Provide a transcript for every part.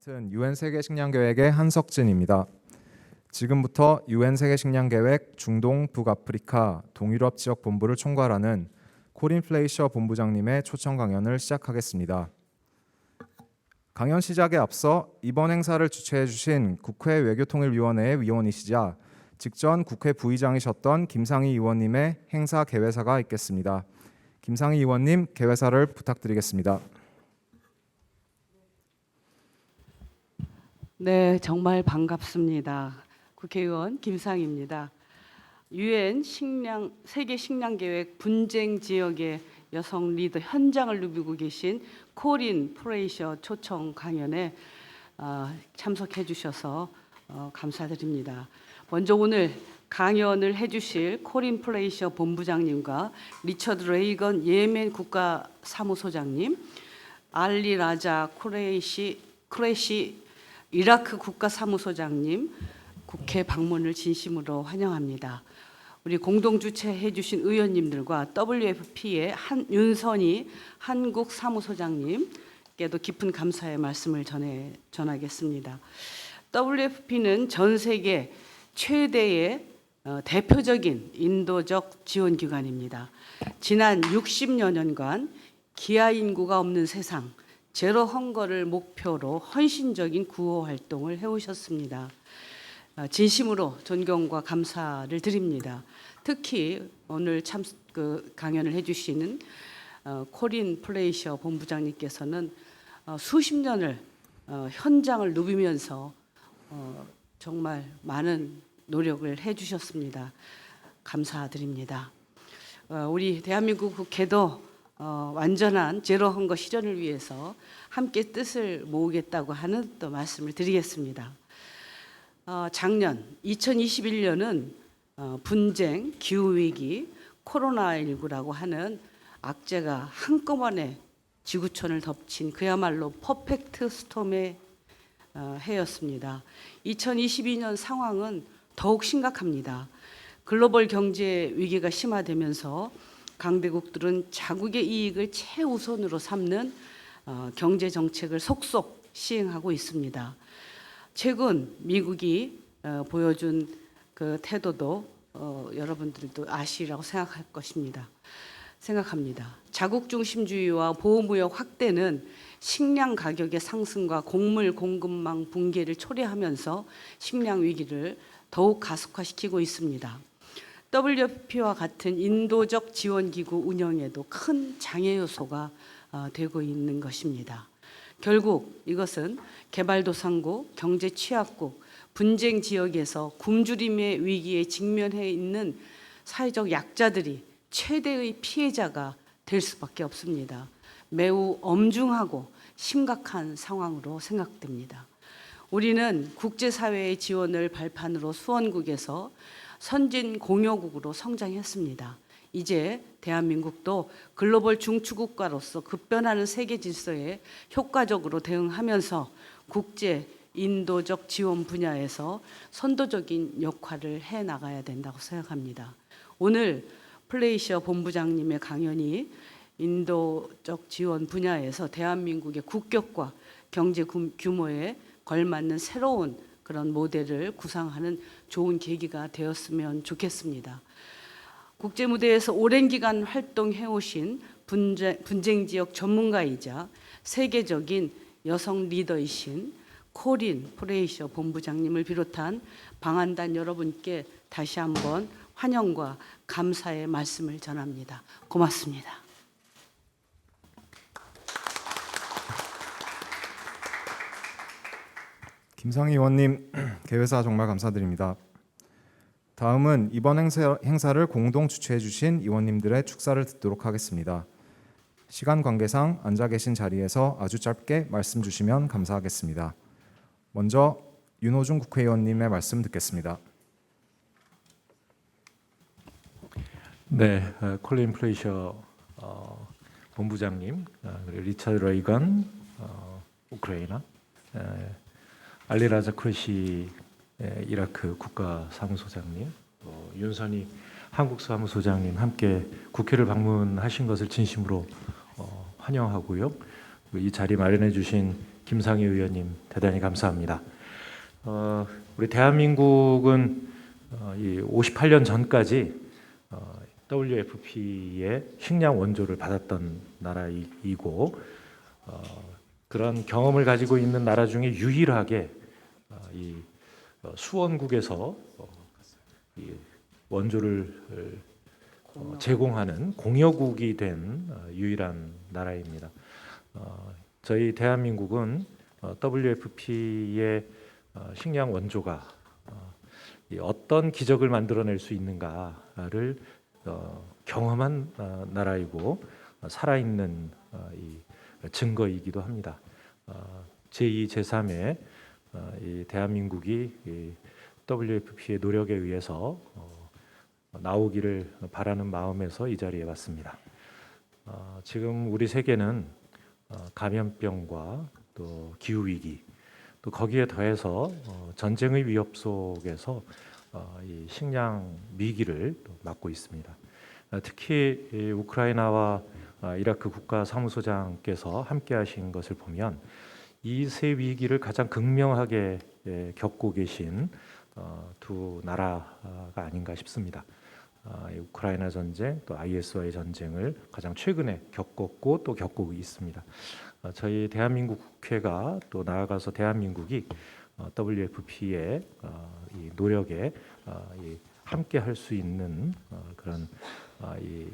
같은 UN 세계식량계획의 한석진입니다. 지금부터 UN 세계식량계획 중동, 북아프리카, 동유럽 지역 본부를 총괄하는 코린 플레이셔 본부장님의 초청 강연을 시작하겠습니다. 강연 시작에 앞서 이번 행사를 주최해 주신 국회 외교통일위원회의 위원이시자 직전 국회 부의장이셨던 김상희 의원님의 행사 개회사가 있겠습니다. 김상희 의원님, 개회사를 부탁드리겠습니다. 네, 정말 반갑습니다. 국회의원 김상희입니다. UN 세계 식량 계획 분쟁 지역의 여성 리더 현장을 누비고 계신 코린 프레이셔 초청 강연에 참석해 주셔서 감사드립니다. 먼저 오늘 강연을 해주실 코린 프레이셔 본부장님과 리처드 레이건 예멘 국가사무소장님, 알리 라자 쿠레시 이라크 국가사무소장님 국회 방문을 진심으로 환영합니다. 우리 공동 주최해 주신 의원님들과 WFP의 윤선희 한국 사무소장님께도 깊은 감사의 말씀을 전하겠습니다. WFP는 전 세계 최대의 대표적인 인도적 지원 기관입니다. 지난 60여 년간 기아 인구가 없는 세상 제로 헝거를 목표로 헌신적인 구호 활동을 해오셨습니다. 진심으로 존경과 감사를 드립니다. 특히 오늘 강연을 해주시는 코린 플레이셔 본부장님께서는 수십 년을 현장을 누비면서 정말 많은 노력을 해주셨습니다. 감사드립니다. 우리 대한민국 국회도 완전한 제로 헝거 실현을 위해서 함께 뜻을 모으겠다고 하는 또 말씀을 드리겠습니다. 작년 2021년은 분쟁, 기후위기, 코로나19라고 하는 악재가 한꺼번에 지구촌을 덮친 그야말로 퍼펙트 스톰의 해였습니다. 2022년 상황은 더욱 심각합니다. 글로벌 경제 위기가 심화되면서 강대국들은 자국의 이익을 최우선으로 삼는 경제 정책을 속속 시행하고 있습니다. 최근 미국이 보여준 그 태도도 여러분들도 아시리라고 생각합니다. 자국 중심주의와 보호무역 확대는 식량 가격의 상승과 곡물 공급망 붕괴를 초래하면서 식량 위기를 더욱 가속화시키고 있습니다. WFP와 같은 인도적 지원기구 운영에도 큰 장애 요소가 되고 있는 것입니다. 결국 이것은 개발도상국, 경제 취약국, 분쟁 지역에서 굶주림의 위기에 직면해 있는 사회적 약자들이 최대의 피해자가 될 수밖에 없습니다. 매우 엄중하고 심각한 상황으로 생각됩니다. 우리는 국제사회의 지원을 발판으로 수원국에서 선진 공여국으로 성장했습니다. 이제 대한민국도 글로벌 중추국가로서 급변하는 세계 질서에 효과적으로 대응하면서 국제 인도적 지원 분야에서 선도적인 역할을 해나가야 된다고 생각합니다. 오늘 플레이셔 본부장님의 강연이 인도적 지원 분야에서 대한민국의 국격과 경제 규모에 걸맞는 새로운 그런 모델을 구상하는 좋은 계기가 되었으면 좋겠습니다. 국제 무대에서 오랜 기간 활동해 오신 분쟁 지역 전문가이자 세계적인 여성 리더이신 코린 프레이셔 본부장님을 비롯한 방한단 여러분께 다시 한번 환영과 감사의 말씀을 전합니다. 고맙습니다. 김상희 의원님, 개회사 정말 감사드립니다. 다음은 이번 행사를 공동 주최해 주신 의원님들의 축사를 듣도록 하겠습니다. 시간 관계상 앉아 계신 자리에서 아주 짧게 말씀 주시면 감사하겠습니다. 먼저 윤호중 국회의원님의 말씀 듣겠습니다. 네, 콜린 플레이셔 본부장님, 그리고 리처드 레이건 우크라이나, 알리 라자 쿠레시 이라크 국가사무소장님, 윤선희 한국 사무소장님 함께 국회를 방문하신 것을 진심으로 환영하고요. 이 자리 마련해 주신 김상희 의원님 대단히 감사합니다. 우리 대한민국은 이 58년 전까지 WFP의 식량 원조를 받았던 나라이고 그런 경험을 가지고 있는 나라 중에 유일하게 이 수원국에서 이 원조를 제공하는 공여국이 된 유일한 나라입니다. 저희 대한민국은 WFP의 식량 원조가 어떤 기적을 만들어낼 수 있는가를 경험한 나라이고 살아있는 이 증거이기도 합니다. 제2, 제3의 이 대한민국이 이 WFP의 노력에 의해서 나오기를 바라는 마음에서 이 자리에 왔습니다. 지금 우리 세계는 감염병과 또 기후 위기, 또 거기에 더해서 전쟁의 위협 속에서 이 식량 위기를 또 맞고 있습니다. 특히 이 우크라이나와 이라크 국가사무소장께서 함께하신 것을 보면 이 세 위기를 가장 극명하게 겪고 계신 두 나라가 아닌가 싶습니다. 우크라이나 전쟁 또 IS와의 전쟁을 가장 최근에 겪었고 또 겪고 있습니다. 저희 대한민국 국회가 또 나아가서 대한민국이 WFP의 이 노력에 함께 할 수 있는 그런 이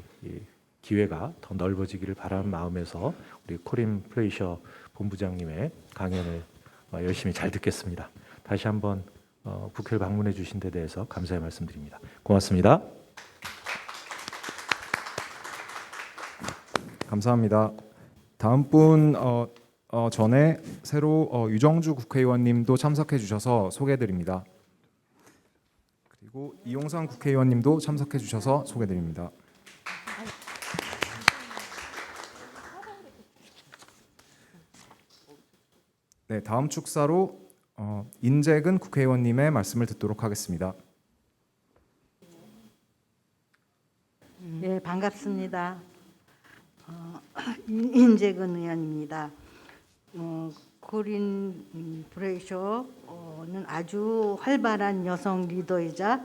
기회가 더 넓어지기를 바라는 마음에서 우리 코린 플레이셔 본부장님의 강연을 열심히 잘 듣겠습니다. 다시 한번 국회를 방문해 주신 데 대해서 감사의 말씀드립니다. 고맙습니다. 감사합니다. 다음 분 전에 새로 유정주 국회의원님도 참석해 주셔서 소개드립니다. 그리고 이용상 국회의원님도 참석해 주셔서 소개드립니다. 네, 다음 축사로 인재근 국회의원님의 말씀을 듣도록 하겠습니다. 네, 반갑습니다. 인재근 의원입니다. 코린 브레이셔는 아주 활발한 여성 리더이자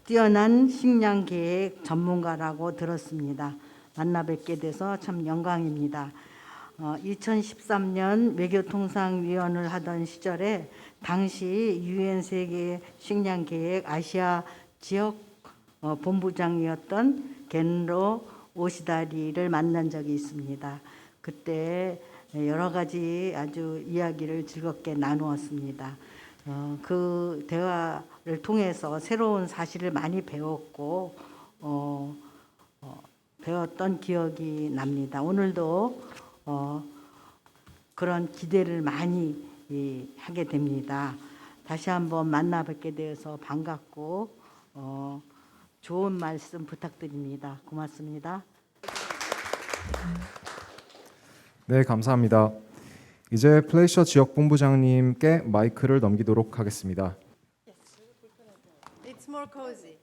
뛰어난 식량 계획 전문가라고 들었습니다. 만나 뵙게 돼서 참 영광입니다. 2013년 외교통상위원을 하던 시절에 당시 UN 세계 식량 계획 아시아 지역 본부장이었던 겐로 오시다리를 만난 적이 있습니다. 그때 여러 가지 아주 이야기를 즐겁게 나누었습니다. 그 대화를 통해서 새로운 사실을 많이 배웠고 배웠던 기억이 납니다. 오늘도 그런 기대를 많이 하게 됩니다. 다시 한번 만나 뵙게 되어서 반갑고 좋은 말씀 부탁드립니다. 고맙습니다. 네, 감사합니다. 이제 플레이셔 지역본부장님께 마이크를 넘기도록 하겠습니다. It's more cozy.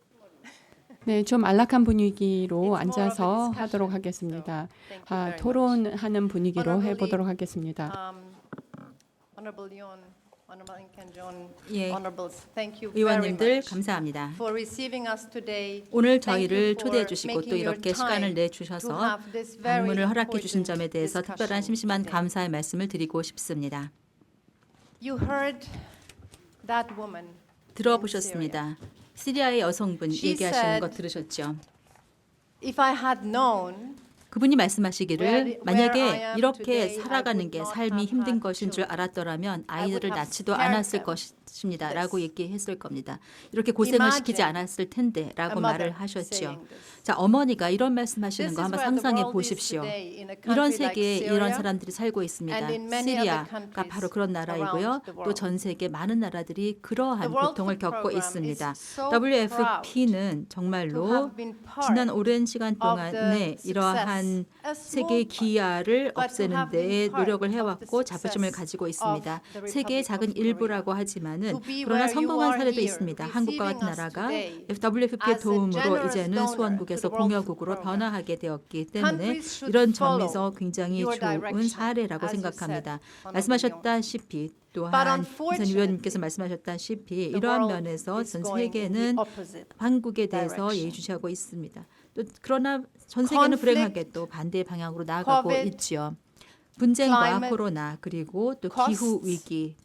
네, 좀 안락한 분위기로 It's more of a 앉아서 discussion. 하도록 하겠습니다. Thank you very much. 토론하는 분위기로 Honorably, 해보도록 하겠습니다. Honorable Yoon, Honorable Kim-jong, 예, Honorables, thank you very 의원님들 much 감사합니다. for receiving us today. 오늘 Thank you 저희를 for 초대해 주시고 또 making your 이렇게 시간을 time 내 to 주셔서 have this very 방문을 허락해 주신 important 점에 대해서 특별한 discussion 심심한 today. 감사의 말씀을 드리고 싶습니다. You heard that woman. 들어보셨습니다. 시리아의 여성분 She 얘기하시는 거 said, 들으셨죠? If I had known 그분이 말씀하시기를 where I 만약에 am 이렇게 today, I 살아가는 would 게 not 삶이 have 힘든 had 것인 줄 children. 알았더라면 I would 아이들을 have 낳지도 spared 않았을 them 것입니다. this. 라고 얘기했을 겁니다. 이렇게 고생을 시키지 Imagine 않았을 텐데 라고 a 말을 mother 하셨죠. saying this. 자, 어머니가 이런 말씀하시는 This 거 is 한번 where the 상상해 world is 보십시오. today in a 이런 country like 세계에 이런 Syria 사람들이 살고 있습니다. and in many other 시리아가 countries 바로 그런 나라이고요. around the 또 world. 전 세계 많은 나라들이 The 그러한 World 고통을 Food 겪고 Program 있습니다. is so WFP는 proud to 정말로 have been part 지난 오랜 시간 of the 동안에 이러한 한 세계의 기아를 없애는 데 노력을 해왔고 자부심을 가지고 있습니다. 세계의 작은 일부라고 하지만은 그러나 성공한 사례도 있습니다. 한국과 같은 나라가 WFP의 도움으로 이제는 수원국에서 공여국으로 변화하게 되었기 때문에 이런 점에서 굉장히 좋은 사례라고 생각합니다. 말씀하셨다시피 또한 전 위원님께서 말씀하셨다시피 이러한 면에서 전 세계는 한국에 대해서 예의주시하고 있습니다. 또 그러나 전 세계는 불행하게 또 반대의 방향으로 나아가고 있지요. 분쟁과 코로나 그리고 또 기후 위기,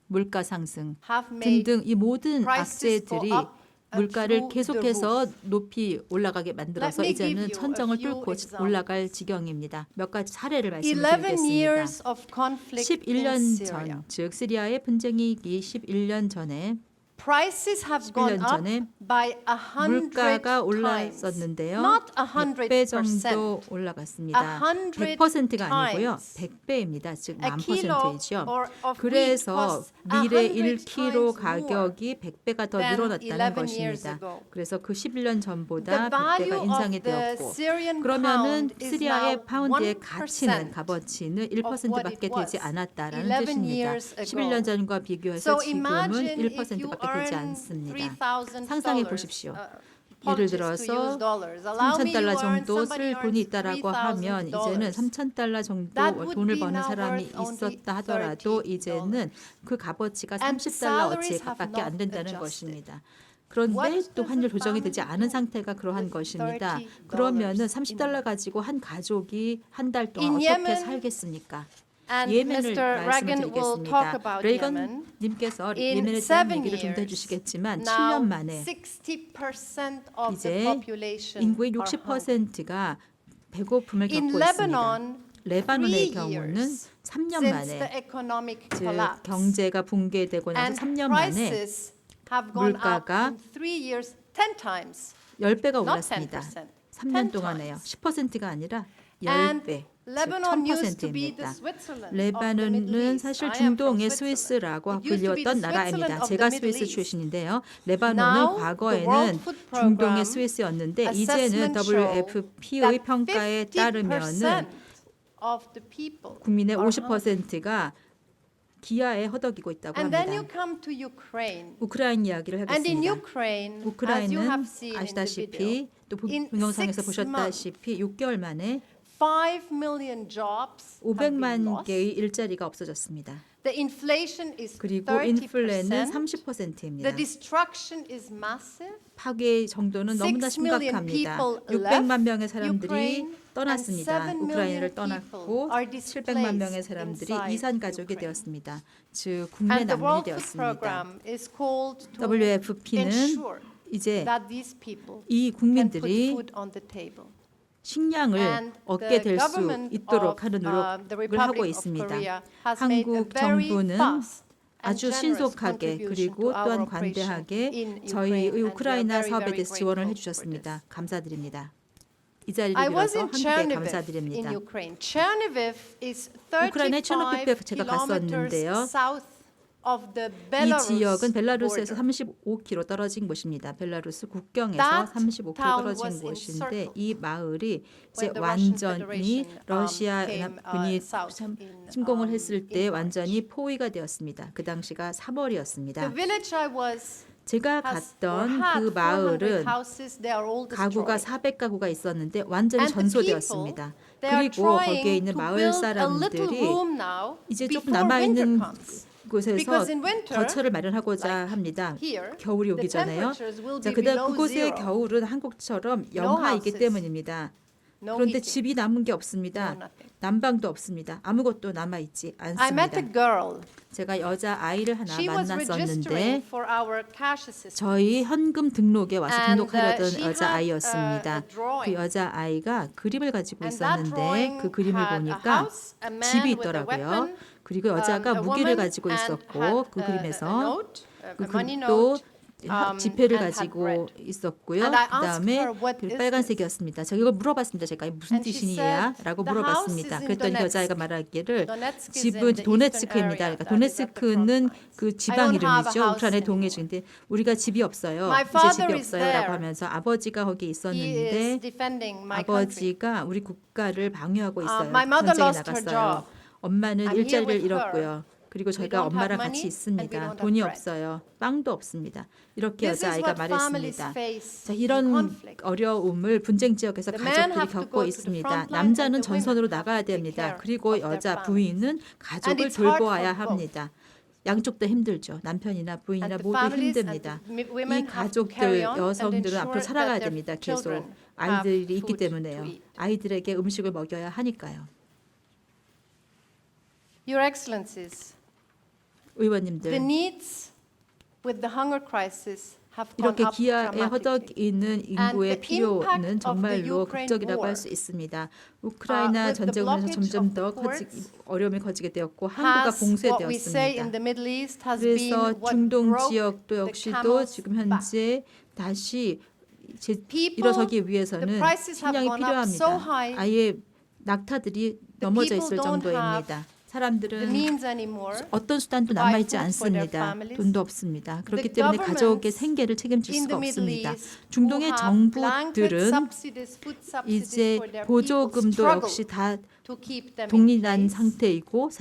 물가 상승 등등 이 모든 악재들이 물가를 계속해서 높이 올라가게 만들어서 이제는 천정을 뚫고 올라갈 지경입니다. 몇 가지 사례를 말씀드리겠습니다. 11년 전, 즉 시리아의 분쟁이기 11년 전에 Prices have gone 11년 up 전에 by 100 물가가 times. 올랐었는데요. Not 100배 100%. 정도 올라갔습니다. 100%가 아니고요. 100배입니다. 즉 A kilo 만퍼센트이죠. of wheat 그래서 costs 밀의 100 1kg times 가격이 100배가 더 than 늘어났다는 11 years 것입니다. ago. 그래서 그 11년 The 전보다 value 100배가 인상이 of the 되었고 Syrian 그러면은 pound is 시리아의 now 파운드의 1% 가치는 값어치는 1%밖에 of what it 되지 was 않았다라는 11 뜻입니다. years ago. 11년 전과 비교해서 So 지금은 imagine if you 1%밖에 되지 earn 않습니다. $3,000, 상상해 보십시오. 예를 purchase to 들어서 use dollars. Allow me, you 3,000달러 earn 정도 somebody 쓸 돈이 earns 있다라고 하면 이제는 $3,000. 3,000달러 정도 That would 돈을 be 버는 now 사람이 worth only 있었다 하더라도 $30. 이제는 그 값어치가 And 30달러어치 salaries have 밖에 안 not 된다는 adjusted. 것입니다. 그런데 What 또 does 환율 a 조정이 되지 family 않은 do 상태가 그러한 with 것입니다. $30 그러면은 in a 30달러 month? 가지고 한 가족이 한 달 동안 In 어떻게 Yemen, 살겠습니까? And 예멘을 Mr. Reagan will talk 말씀을 about 드리겠습니다. Yemen. 레이건님께서 In 예멘에 대한 7 얘기를 좀 더 years, 해주시겠지만 now 7년 만에 60% of the 이제 population 인구의 are hungry. 60%가 배고픔을 In 겪고 있습니다. Lebanon, 레바논의 3 경우는 years 3년 since the 만에 economic 즉 collapse, 경제가 붕괴되고 나서 and 3년 만에 prices have gone up 물가가 in 3 years 10 times. 10배가 Not 올랐습니다. 10%, 3년 10 동안에요. times. 10%가 아니라 And 10배, 즉 Lebanon used to be the 1000%입니다. Switzerland of the Middle 레바논은 East. 사실 I am from 중동의 Switzerland. 스위스라고 It used to be the 불렸던 나라입니다. Switzerland of 제가 the Middle 스위스 East. 출신인데요. 레바논은 Now, the 과거에는 World Food 중동의 Program 스위스였는데 이제는 assessment show WFP의 that 평가에 따르면은 50% of the people 국민의 are hungry. 50%가 기아에 허덕이고 있다고 And then you 합니다. come to Ukraine. 우크라이나 이야기를 And in 하겠습니다. Ukraine, as you 우크라이나는 have seen in the video, 아시다시피 또 in 동영상에서 6 보셨다시피 6개월 만에 5 million jobs have been 500만 lost. 개의 일자리가 없어졌습니다. The inflation is 그리고 인플레는 30%. 30%입니다. The destruction is massive. 파괴 정도는 너무나 6 million 심각합니다. people 600만 명의 left 사람들이 Ukraine, 떠났습니다. and 7 우크라이나를 million 떠났고 people are 700만 명의 displaced 사람들이 inside 이산 가족이 Ukraine. 되었습니다. 즉 국내 And the 난민이 World Food 되었습니다. Program is called to WFP는 ensure 이제 that these people 이 can put 국민들이 food on the table. 식량을 And 얻게 the 될 수 government 있도록 of 하는 the 노력을 Republic 하고 of 있습니다. Korea has made a 한국 very 정부는 fast and 아주 generous 신속하게 contribution 그리고 to our 또한 operation 관대하게 in 저희의 Ukraine, and we are 우크라이나 very, 사업에 very 대해서 지원을 grateful 해주셨습니다. for this. 감사드립니다. 이 자리를 I was 빌어서 in 한국에 Chernihiv 감사드립니다. in Ukraine. Chernihiv is 우크라이나의 35 체르노비프에 제가 갔었는데요. kilometers south of the 이 Belarus 지역은 벨라루스에서 border. 35km 떨어진 곳입니다. 벨라루스 국경에서 That 35km town 떨어진 was 곳인데 encircled 이 마을이 이제 when the Russian 완전히 Federation, 러시아 came, 군이 south in, 침공을 했을 때 in March. 완전히 포위가 되었습니다. 그 당시가 The 3월이었습니다. village I was 제가 has or 갔던 had 그 400 마을은 houses. They are all 가구가 destroyed. 400가구가 있었는데 완전히 And the people, 전소되었습니다. they are 그리고 거기에 trying 있는 to 마을 build a little 사람들이 room now 이제 조금 before 남아 winter 있는 comes. 곳에서 Because in winter, 거처를 마련하고자 like 합니다. here, 겨울이 the 오기 전에요. temperatures will 자, be 그다음 below 그곳의 zero. 겨울은 한국처럼 No 영하이기 houses. 때문입니다. No 그런데 heating. 집이 남은 게 No 없습니다. nothing. 난방도 없습니다. 아무것도 남아 있지 I met 않습니다. a girl. 제가 여자 아이를 하나 She was registering 만났었는데 for our cash assistance. 저희 현금 등록에 와서 And, 등록하려던 she 여자 had, 아이였습니다. a drawing. 그 여자 아이가 그림을 가지고 And that 있었는데 drawing 그 그림을 had a 보니까 house, a man 집이 with a 있더라고요. weapon, 그리고 여자가 a 무기를 woman, 가지고 and 있었고 had 그 a 그림에서 note, a money 또 note, 지폐를 and had 가지고 bread. 있었고요. And I asked 그다음에 her, "What is 빨간색이었습니다. 제가 이걸 물어봤습니다. 제가 이게 무슨 And she 뜻이니야? said, 라고 "The house 물어봤습니다. is in 그랬더니 Donetsk. 여자애가 말하기를 Donetsk is in 집은 the 도네츠크입니다. eastern area, 그러니까 that is at the front 도네츠크는 lines. 그 I 지방 don't have a 이름이죠. house 우크라이나의 anymore. 동해지인데 우리가 집이 없어요. My 이제 father 집이 is 없어요라고 there. 하면서 아버지가 거기 He is 있었는데 defending my country. 아버지가 우리 국가를 방위하고 있어요. My mother 전쟁에 lost her 나갔어요. job. 엄마는 I'm here 일자리를 with her. 잃었고요. 그리고 We 저희가 don't 엄마랑 have 같이 money and we 있습니다. don't have 돈이 bread. 없어요. 빵도 없습니다. 이렇게 This is 여자아이가 what families 말했습니다. face 자, in 이런 conflict. 어려움을 분쟁 지역에서 The men 가족들이 have to 겪고 go to the 있습니다. front line 남자는 and the 전선으로 women 나가야 have to take 됩니다. care 그리고 of their 여자 families. 부인은 가족을 it's hard 돌보아야 for both. 합니다. 양쪽 다 힘들죠. 남편이나 부인이나 And the 모두 families and 힘듭니다. the 이 women have to carry 가족들, on and 여성들은 ensure 앞으로 살아가야 that their 됩니다. 계속 children 아이들이 have 있기 food 때문에요. to eat. 아이들에게 음식을 먹여야 하니까요. Your Excellencies, the 의원님들, needs with the hunger crisis have gone 이렇게 up 기아에 dramatically. 허덕이는 인구의 the 필요는 impact of the 정말로 Ukraine 극적이라고 할 war, 수 있습니다. 우크라이나 with the 전쟁으로 인해서 blockage 점점 of 더 the ports, 어려움이 커지게 되었고 항구가 has what we say 봉쇄되었습니다. in the Middle East has 그래서 been what 중동 broke 지역도 the 역시도 camel's 지금 back. 현재 다시 People, 일어서기 the 위해서는 prices have 식량이 gone up so 필요합니다. high. 아예 낙타들이 넘어져 있을 people don't 정도입니다. the 사람들은 means anymore. 어떤 수단도 buy 남아있지 food for their 않습니다. families. 돈도 없습니다. 그렇기 The 때문에 governments 가족의 생계를 책임질 in 수가 the Middle 없습니다. East who 중동의 have blanket 정부들은 subsidies, food subsidies 이제 for their people 보조금도 struggle 역시 다 to keep them in 독립난 place. 상태이고 But they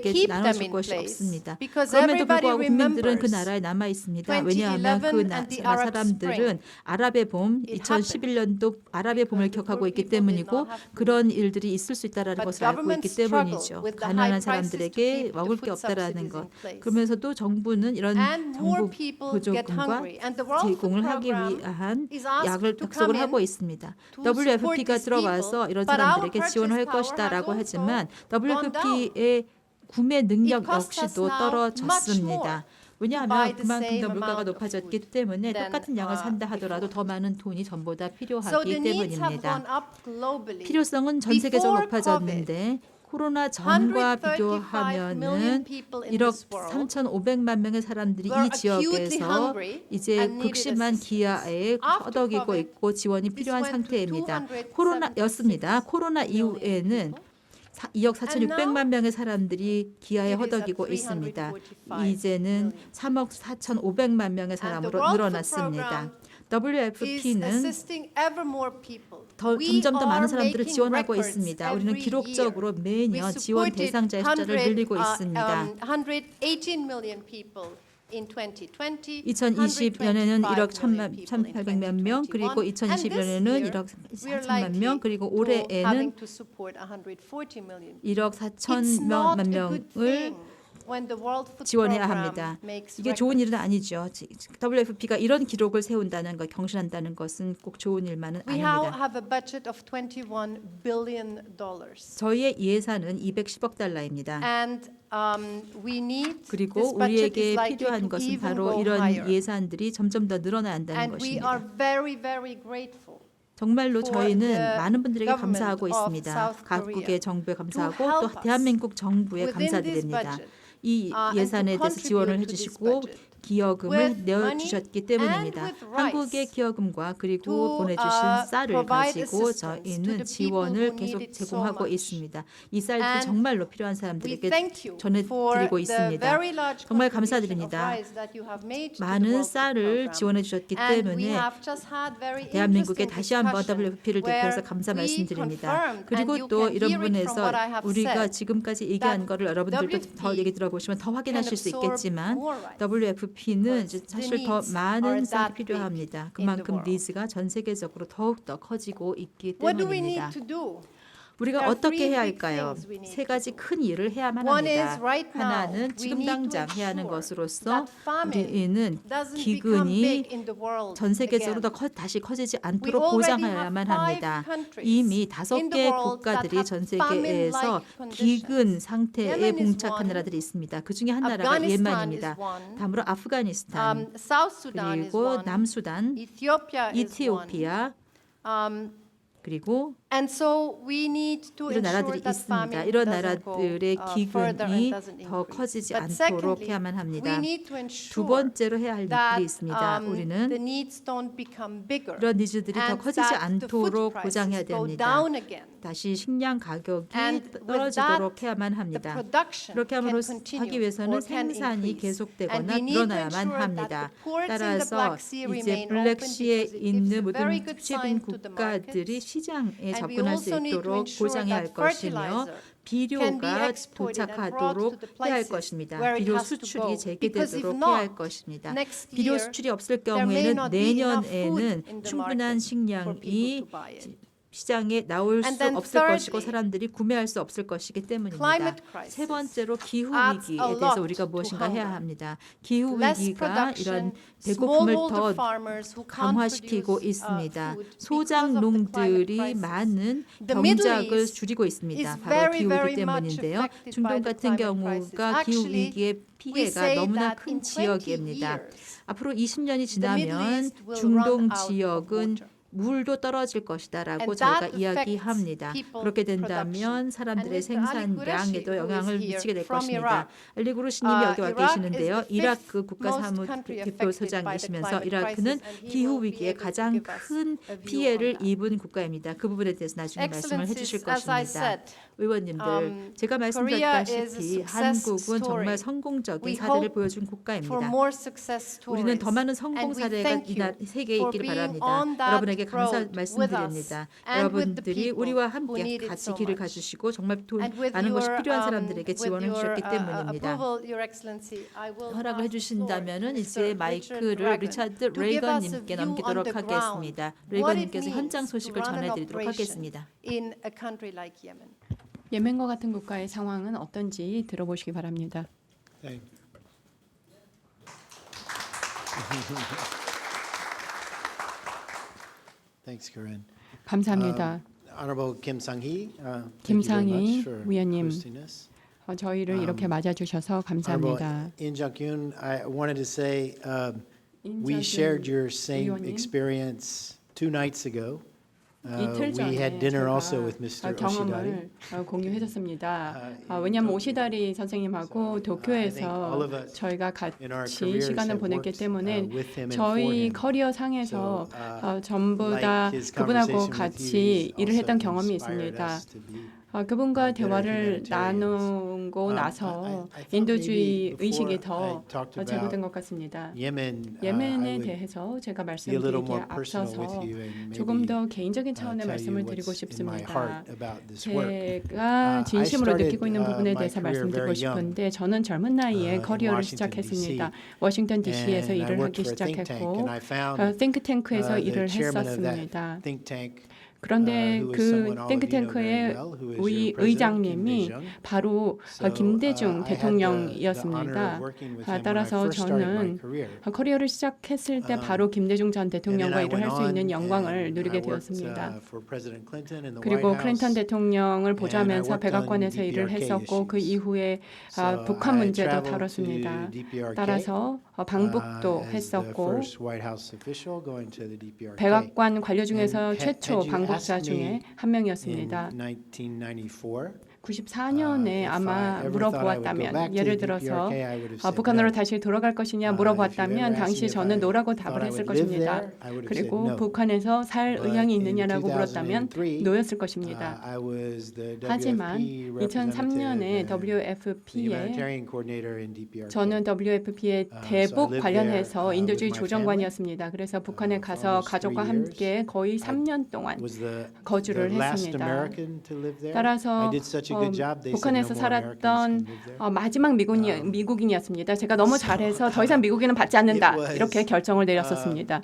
사람들에게 keep 나눠줄 them in 것이 place 없습니다. because 그럼에도 everybody 불구하고 국민들은 그 remembers 나라에 남아 있습니다. 왜냐하면 그 2011 and the Arab 사람들은 아랍의 봄, It 2011년도 아랍의 봄을 because the 기억하고 poor 있기 people did 때문이고 not have food. 그런 일들이 있을 수 있다라는 But 것을 알고 있기 governments struggle 때문이죠. with the 가난한 high prices to 사람들에게 keep the 먹을 게 food 없다라는 subsidies 것. in place. 그러면서도 정부는 이런 And more 정부 people get 보조금과 hungry. And the World Food 제공을 하기 Program 위한 is asked 약을 to 약속을 come 하고 in 있습니다. to support WFP가 these 들어와서 people, 이런 but our 사람들에게 지원을 할 purchase power 것이다라고 has 하지만 also gone WFP의 구매 능력 It costs us 역시도 now 떨어졌습니다. much more 왜냐하면 to buy the 그만큼 더 same 물가가 amount of 높아졌기 food 때문에 than, 똑같은 양을 산다 하더라도 before. 더 많은 돈이 전보다 So 필요하기 the needs have 때문입니다. gone up globally. 필요성은 전 세계적으로 Before 높아졌는데 코로나 전과 135 million 비교하면은 people in 1억 this world 3,500만 명의 사람들이 were 이 지역에서 acutely hungry 이제 and needed 극심한 assistance. 기아에 After 허덕이고 COVID, 있고 지원이 this 필요한 went to 상태입니다. 276 코로나였습니다. 코로나 million 이후에는 people. 2억 And 4,600만 명의 사람들이 기아에 it is at 허덕이고 있습니다. 345 이제는 million. 3억 4,500만 명의 사람으로 World Food 늘어났습니다. is WFP는 assisting ever more people. 점점 더 많은 We 사람들을 are 지원하고 making 있습니다. records 우리는 every 기록적으로 year. 매년 We 지원 supported 대상자의 숫자를 늘리고 있습니다. 118 million people in 2020. 2020년에는 1억 125 1,800만 명, 그리고 2021년에는 1억 4천만 명, 그리고 올해에는 having to support 140 million. 1억 It's 4천만 not a good 명을 thing when the World Food 지원해야 Program 합니다. makes 이게 좋은 일은 아니죠. WFP가 이런 기록을 세운다는 것, 경신한다는 것은 꼭 좋은 일만은 We now 아닙니다. have a budget of $21 billion. 저희의 예산은 210억 달러입니다. And we need 그리고 this budget 우리에게 is likely 필요한 to 것은 even 바로 go 이런 higher. 예산들이 점점 더 늘어나야 한다는 And we are 것입니다. very, very grateful. 정말로 for 저희는 the 많은 분들에게 government 감사하고 of 있습니다. South 각국의 Korea 정부에 감사하고 to help 또 us 대한민국 정부에 within this 감사드립니다. budget. 이 and 예산에 to 대해서 지원을 contribute to this 해주시고 budget 기여금을 with 내어주셨기 money 때문입니다. and with rice 한국의 기여금과 그리고 to, 보내주신 쌀을 provide 가지고 assistance to 저희는 the people 지원을 who 계속 need it so 제공하고 much. 있습니다. 이 쌀들이 And 정말로 필요한 We 사람들에게 thank you 전해드리고 for the 있습니다. very large 정말 contribution of 감사드립니다. rice that you have made to the 많은 World Food 쌀을 Program. 지원해 주셨기 And we 때문에 have just had very 대한민국에 interesting 다시 한번 discussion WFP를 대표해서 where 감사 we 말씀드립니다. confirmed, 그리고 and you 또 can 이런 hear it from 부분에서 what I have 우리가 said, 지금까지 얘기한 that 거를 여러분들도 WFP 더 얘기 들어보시면 더 확인하실 수 absorb 있겠지만 more rice WFP는 because 사실 the 더 needs 많은 are 쌀이 that big 필요합니다. in the 그만큼 world. 니즈가 전 세계적으로 더욱더 커지고 있기 What do we need 때문입니다. to do? 우리가 There are 어떻게 three 해야 big 할까요? things we need 세 to 가지 do. 큰 일을 해야만 One is 합니다. right now, 하나는 we 지금 need to 당장 해야 하는 ensure 것으로서 that famine 우리는 doesn't become 기근이 big in the world 전 세계적으로 again. 다시 커지지 We 않도록 already 보장하여야만 have 합니다. 5 countries 이미 5개 in the world 국가들이 that 전 have famine-like 세계에서 conditions. 기근 상태에 Yemen is 봉착한 one. 나라들이 있습니다. 그 중에 한 나라가 Afghanistan 예멘입니다. is one. 다음으로 아프가니스탄, South Sudan is 그리고 one. 남수단, Ethiopia is one. 이티오피아, Um, 그리고 And so we need to 이런 ensure 나라들이 that 있습니다. famine 이런 doesn't go 나라들의 further 기근이 and doesn't 더 increase. 커지지 But 않도록 secondly, 해야만 we 합니다. need to 두 ensure 번째로 해야 할 that 일이 있습니다. the 우리는 needs don't become bigger 이런 니즈들이 더 and 커지지 that the food 않도록 보장해야 prices go 됩니다. down again. 다시 식량 가격이 And with 떨어지도록 that, 해야만 The 합니다. production 그렇게 can 함으로 continue 하기 위해서는 or can 생산이 increase. And 계속되거나 we need to 늘어나야만 ensure 합니다. that the ports in the 따라서 Black Sea 이제 remain 블랙시에 open because it gives 있는 a 모든 very good 수출입 sign to the 국가들이 markets. 시장에 And we 접근할 수 also need to 있도록 ensure 보장해야 할 that 것이며 fertilizer can be 비료가 exported and brought to 도착하도록 the 해야 할 places 것입니다. where it 비료 has to 수출이 go. Because if 재개되도록 해야 할 not, 것입니다. next 비료 year 수출이 없을 there may 경우에는 not be enough food 내년에는 in the 충분한 market for people 식량이 to buy it. 시장에 나올 And 수 then 없을 것이고 thirdly, 사람들이 구매할 수 없을 것이기 때문입니다. climate crisis 세 번째로 기후 adds 위기에 a 대해서 lot 우리가 to 무엇인가 해야 hunger. 합니다. 기후 Less 위기가 production, 이런 배고픔을 smallholder 더 farmers who can't 강화시키고 produce, 있습니다. food because of the 소작농들이 climate crisis. 많은 The Middle 경작을 East 줄이고 있습니다. is 바로 very, 기후 위기 very much 때문인데요. affected 중동 by the 같은 climate 경우가 crisis. 기후 Actually, 위기의 We 피해가 say 너무나 that 큰 in 20 지역입니다. years, 앞으로 20년이 the Middle 지나면 East will 중동 run out of 지역은 water. 물도 떨어질 것이다라고 And 저희가 that 이야기합니다. affects 그렇게 people's 된다면 production. 사람들의 And Mr. Ali 생산량에도 Qureshi, 영향을 who is here 미치게 될 from 것입니다. Iraq, 알리 구루시님이 여기 와 Iraq 계시는데요. is the 이라크 fifth 국가사무 most country 대표소장이시면서 affected by the 이라크는 climate crisis, and he 기후 will be 위기에 able to 가장 give us 큰 a view 피해를 on that. 입은 국가입니다. 그 부분에 대해서 나중에 말씀을 해주실 Excellencies, as I 것입니다. said, 의원님들, 제가 Korea is a 말씀드렸다시피 success 한국은 정말 story. 성공적인 We 사례를 hope 보여준 for 국가입니다. more success 우리는 stories. 더 많은 And 성공 we 사례가 thank 이 you 세계에 for 있기를 being 바랍니다. on that 여러분에게 감사 road with us 말씀드립니다. and with the 여러분들이 people 우리와 who 함께 need it 같이 so 길을 much. 가주시고 정말 And with 많은 것이 your, 필요한 사람들에게 with 지원을 your, 해주셨기 때문입니다. approval, Your Excellency, I will 허락을 pass the floor 해주신다면 to 이제 Sir 마이크를 Richard 리차드 Reagan to give us a 레이건님께 view on 넘기도록 the ground, 하겠습니다. what it 레이건님께서 means 현장 to 소식을 run an 전해드리도록 operation 하겠습니다. in a country like Yemen. 예멘과 같은 국가의 상황은 어떤지 들어보시기 바랍니다. Thank you. Thanks, Corinne. 감사합니다. Honorable Kim Sang-hee, thank you very 김상희 much for 위원님, hosting us. 저희를 이렇게 맞아주셔서 Honorable 감사합니다. In Jung-kyun, I wanted to say we 인자균 shared your same 의원님. experience 2 nights ago. 이틀 We had dinner also 전에 with Mr. 제가 Oshidari. 경험을 공유했었습니다. in 왜냐하면 Tokyo. 오시다리 선생님하고 So, I think all 도쿄에서 of us 저희가 in our 같이 careers 시간을 have 보냈기 worked, 때문에 with him and for 저희 him. 커리어 상에서 So, 전부 like 다 his 그분하고 conversation with 같이 you 일을 has 했던 also 경험이 inspired 있습니다. us to be 그분과 better 대화를 humanitarians. 나누고 나서 I thought 인도주의 maybe 의식이 before 더 I talked about 제고된 것 같습니다. Yemen, I 예멘에 would 대해서 제가 be a little 말씀드리기에 more personal with 앞서서 you and 조금 maybe 더 개인적인 차원의 tell you 말씀을 드리고 what's in my 싶습니다. heart about this work. 제가 진심으로 I 느끼고 있는 started, 부분에 my 대해서 career 말씀드리고 very young, 싶은데 저는 젊은 나이에 in 커리어를 Washington, 시작했습니다. D.C. 워싱턴 DC에서 And I 일을 worked 하기 for a think tank, 시작했고 and I found 띵크탱크에서 the 일을 chairman of that 했었습니다. think tank, 그런데 who is 그 someone all of you know very 띵크탱크의 well, who is your president, Kim 의장님이 Dae-jung. 바로 So, 김대중 I had the honor 대통령이었습니다. of working with him when I 따라서 first started my 저는 career. 커리어를 시작했을 때 바로 김대중 전 And then 대통령과 I 일을 할 went 수 on 있는 영광을 and 누리게 I worked, 되었습니다. for President Clinton in the 그리고 White 클린턴 House. 대통령을 And I 보좌하면서 worked on 백악관에서 일을 DPRK 했었고 그 issues. 이후에 So 북한 I 문제도 traveled 다뤘습니다. to DPRK, 따라서 방북도 as the 했었고 first White House official going to the DPRK. 백악관 관료 중에서 And 최초 had you 방북자 asked 중에 me 한 in 명이었습니다. 1994, 94년에 if I 아마 ever thought I would go 물어보았다면 back to 예를 the 들어서 DPRK, I would have said 북한으로 no. 다시 돌아갈 것이냐 If you 물어보았다면 ever asked 당시 me if 저는 I 노라고 thought 답을 I 했을 would live 것입니다. there, I would have said 그리고 no. 북한에서 살 But 의향이 in 있느냐라고 물었다면 2003, 노였을 것입니다. I was the 하지만 WFP 2003년에 representative and the WFP에 humanitarian coordinator in DPRK. 저는 WFP의 so I 대북 lived 관련해서 there, 인도주의 with my 조정관이었습니다. 그래서 북한에 for 가서 almost 가족과 3 years. 함께 거의 3년 동안 was the 거주를 last 했습니다. American to live there. 따라서 I did such a good job. They said no 북한에서 more Americans 살았던 can live there. 마지막 미국인이었습니다. 제가 너무 잘해서 더 이상 미국인은 받지 않는다 It was, 이렇게 결정을 내렸었습니다.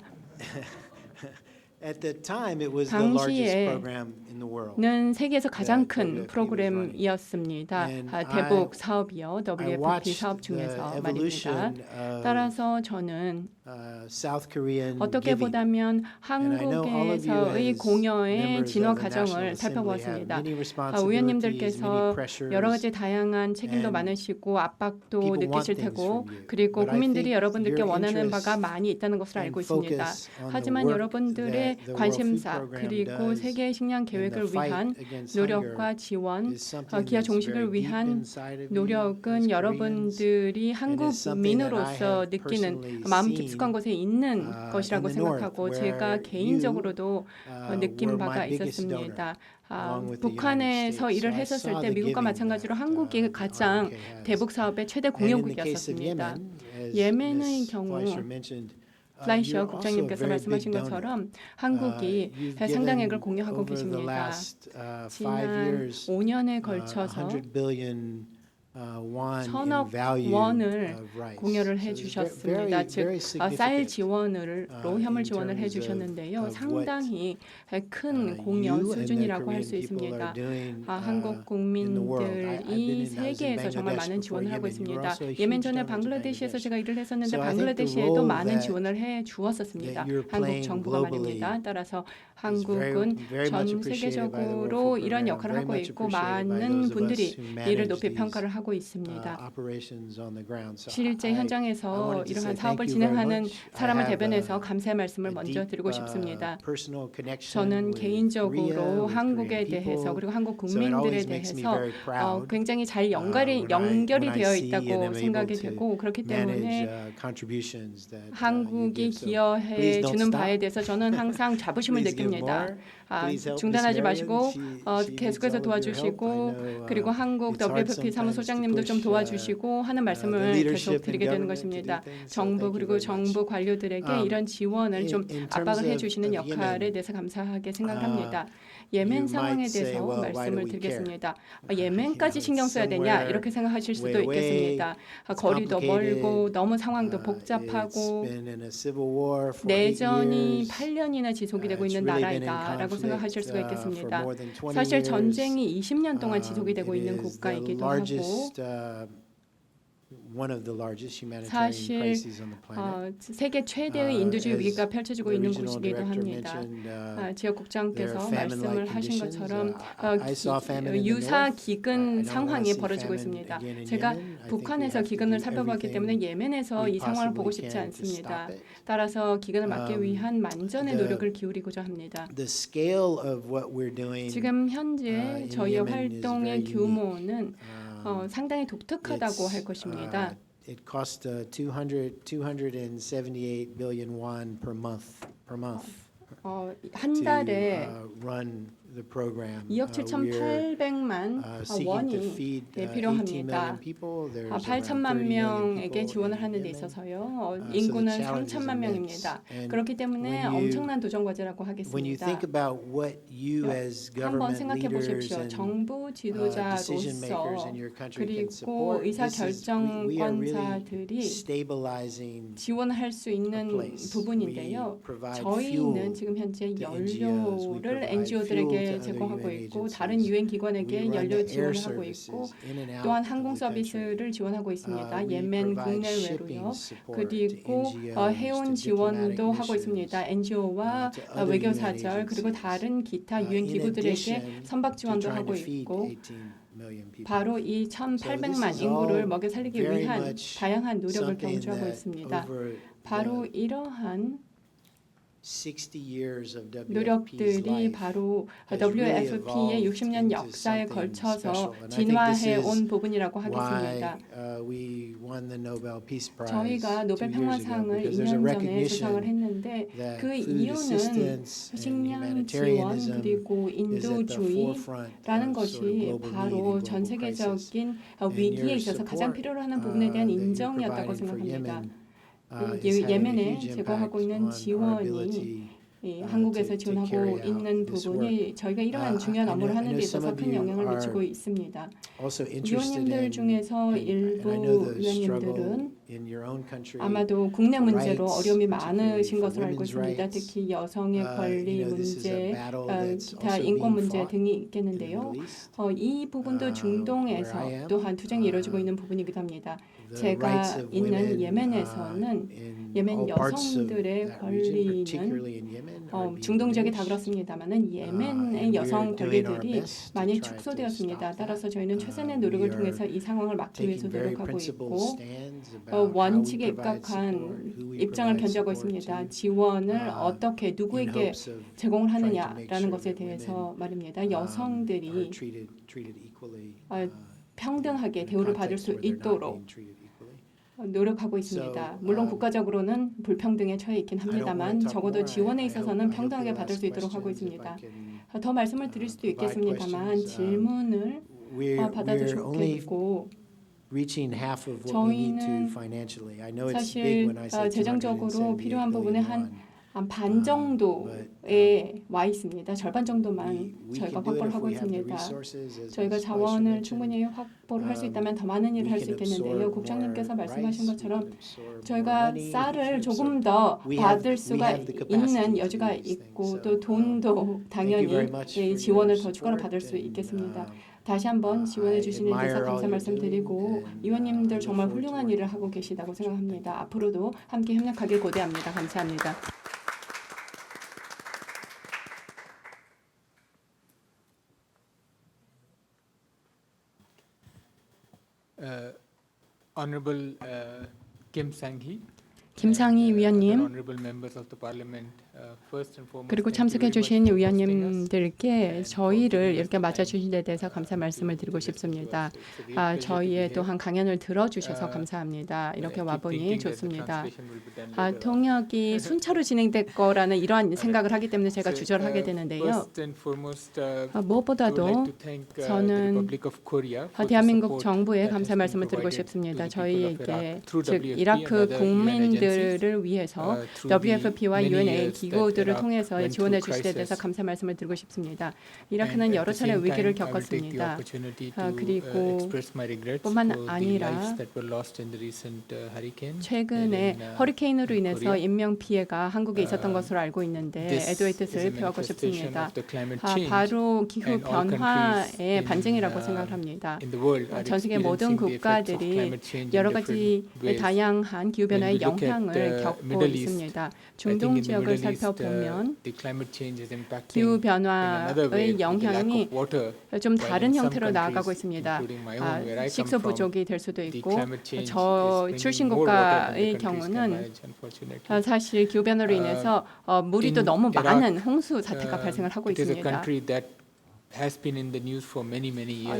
At the time, it was the largest 당시에 program in the world. 는 세계에서 가장 that 큰 WFP was 프로그램이었습니다. And 대북 사업이요. I WFP watched 사업 the 중에서 말입니다. evolution of 따라서 저는 South Korean 어떻게 giving. 보다면 And I know all of you 한국에서의 as 공여의 members 진화 of the National 과정을 Assembly have 살펴보았습니다. many responsibilities, 의원님들께서 many pressures. 여러 가지 다양한 책임도 and 많으시고 압박도 people 느끼실 want things 테고 from you. 그리고 But I 국민들이 think 여러분들께 your 원하는 interest 바가 많이 있다는 것을 and 알고 있습니다. focus on the 하지만 work 여러분들의 that 세계 관심사 그리고 세계 식량 계획을 위한 노력과 지원, 기아 종식을 위한 노력은 여러분들이 한국민으로서 느끼는 마음 깊숙한 곳에 있는 것이라고 생각하고 제가 개인적으로도 느낀 바가 있었습니다. 북한에서 일을 했었을 때 미국과 마찬가지로 한국이 가장 대북 사업의 최대 공유국이었습니다. 예멘의 경우 플라이셔 국장님께서 말씀하신 것처럼 한국이 상당액을 공유하고 계십니다. 지난 5년에 걸쳐서 1,000억 원을 공여를 해주셨습니다. 즉 쌀 지원으로 현물 지원을 해주셨는데요. 상당히 큰 공여 수준이라고 할 수 있습니다. 한국 국민들이 세계에서 정말 많은 지원을 하고 있습니다. 예멘 전에 방글라데시에서 제가 일을 했었는데 방글라데시에도 많은 지원을 해 주었었습니다. 한국 정부가 말입니다. 따라서 한국은 전 세계적으로 이런 역할을 하고 있고 많은 분들이 이를 높이 평가를 하고 있습니다. 실제 현장에서 이러한 사업을 진행하는 사람을 대변해서 감사의 말씀을 먼저 드리고 싶습니다. 저는 개인적으로 한국에 대해서 그리고 한국 국민들에 대해서 굉장히 잘 연결이 되어 있다고 생각이 되고 그렇기 때문에 한국이 기여해 주는 바에 대해서 저는 항상 자부심을 느낍니다. 중단하지 마시고 계속해서 도와주시고 그리고 한국 WFP 사무소장님도 좀 도와주시고 하는 말씀을 계속 드리게 되는 것입니다. 정부 그리고 정부 관료들에게 이런 지원을 좀 압박을 해주시는 역할에 대해서 감사하게 생각합니다. 예멘 상황에 대해서 말씀을 드리겠습니다. 예멘까지 신경 써야 되냐 이렇게 생각하실 수도 있겠습니다. 거리도 멀고 너무 상황도 복잡하고 내전이 8년이나 지속이 되고 있는 나라이다라고 생각하실 수가 있겠습니다. 사실 전쟁이 20년 동안 지속이 되고 있는 국가이기도 하고 사실 세계 최대의 인도주의 위기가 펼쳐지고 있는 곳이기도 합니다. 지역 국장께서 말씀을 하신 것처럼 유사 기근 상황이 벌어지고 있습니다. 제가 북한에서 기근을 살펴봤기 때문에 예멘에서 이 상황을 보고 싶지 않습니다. 따라서 기근을 막기 위한 만전의 노력을 기울이고자 합니다. 지금 현재 저희의 활동의 규모는 상당히 독특하다고 할 것입니다. It cost 278 billion won per month. 한 달에 run the program. 2억 7,800만 원이 필요합니다. 8천만 명에게 지원을 하는 데 있어서요. 인구는 3천만 명입니다. 그렇기 때문에 엄청난 도전 과제라고 하겠습니다. 한번 생각해 보십시오. 정부 지도자로서 그리고 의사 결정권자들이 지원할 수 있는 부분인데요. 저희는 지금 현재 연료를 NGO들에게 제공하고 있고 다른 유엔 기관에게 연료 지원을 하고 있고 또한 항공 서비스를 지원하고 있습니다. 예멘 국내외로요. 그리고 해운 지원도 하고 있습니다. NGO와 외교사절 그리고 다른 기타 유엔 기구들에게 선박 지원도 하고 있고 바로 이 1,800만 인구를 먹여 살리기 위한 다양한 노력을 경주하고 있습니다. 바로 이러한 노력들이 바로 WFP의 60년 역사에 걸쳐서 진화해 온 부분이라고 하겠습니다. 저희가 노벨 평화상을 2년 전에 수상을 했는데 그 이유는 식량 지원 그리고 인도주의라는 것이 바로 전 세계적인 위기에 있어서 가장 필요로 하는 부분에 대한 인정이었다고 생각합니다. 예멘에 제공하고 있는 지원이 한국에서 지원하고 있는 부분이 저희가 이러한 중요한 업무를 하는 데 있어서 큰 영향을 미치고 있습니다. 위원님들 중에서 일부 위원님들은 아마도 국내 문제로 어려움이 많으신 것으로 알고 있습니다. 특히 여성의 권리 문제, 기타 인권 문제 등이 있겠는데요. 이 부분도 중동에서 또한 투쟁이 이루어지고 있는 부분이기도 합니다. 제가 있는 예멘에서는 예멘 여성들의 권리는 중동 지역이 다 그렇습니다만은 예멘의 여성 권리들이 많이 축소되었습니다. 따라서 저희는 최선의 노력을 통해서 이 상황을 막기 위해서 노력하고 있고 원칙에 입각한 입장을 견지하고 있습니다. 지원을 어떻게 누구에게 제공을 하느냐라는 것에 대해서 말입니다. 여성들이 평등하게 대우를 받을 수 있도록 노력하고 있습니다. 물론 국가적으로는 불평등에 처해 있긴 합니다만 적어도 지원에 있어서는 평등하게 받을 수 있도록 하고 있습니다. 더 말씀을 드릴 수도 있겠습니다만 질문을 받아주셨고 저희는 사실 재정적으로 필요한 부분의 한 반 정도에 와 있습니다. 절반 정도만 저희가 확보를 하고 있습니다. 저희가 자원을 충분히 확보를 할 수 있다면 더 많은 일을 할 수 있겠는데요. 국장님께서 말씀하신 것처럼 저희가 쌀을 조금 더 받을 수가 있는 여지가 있고 또 돈도 당연히 지원을 더 추가로 받을 수 있겠습니다. 다시 한번 지원해 주시는 데 대해서 감사 말씀드리고 의원님들 정말 훌륭한 일을 하고 계시다고 생각합니다. 앞으로도 함께 협력하길 고대합니다. 감사합니다. Honorable Kim Sang-hee, 김상희 위원님 honorable members of the Parliament, first and foremost, 그리고 thank you 참석해 very much 주신 for hosting us. 의원님들께 저희를 이렇게 맞아주신 데 대해서 감사 말씀을 드리고 싶습니다. 저희의 또한 강연을 들어주셔서 감사합니다. 이렇게 와보니 좋습니다. 통역이 순차로 진행될 거라는 이러한 생각을 하기 때문에 제가 주저하게 되는데요. 무엇보다도 저는 대한민국 정부에 감사 말씀을 드리고 싶습니다. 저희에게 즉 이라크 국민들을 위해서 WFP와 UNA 기구들을 통해서 지원해 주신 데 대해서 감사 말씀을 드리고 싶습니다. 이라크는 여러 차례 위기를 겪었습니다. 그리고 뿐만 아니라 최근에 허리케인으로 인해서 인명 피해가 한국에 있었던 것으로 알고 있는데 애도의 뜻을 표하고 싶습니다. 바로 기후 변화의 반증이라고 생각을 합니다. 전 세계 모든 국가들이 여러 가지 다양한 기후 변화의 영향을 겪고 있습니다. 중동 지역을 살펴보면 기후 변화의 영향이 좀 다른 형태로 나아가고 있습니다. 식수 부족이 될 수도 있고 저 출신 국가의 경우는 사실 기후 변화로 인해서 물이 또 너무 많은 홍수 사태가 발생을 하고 있습니다.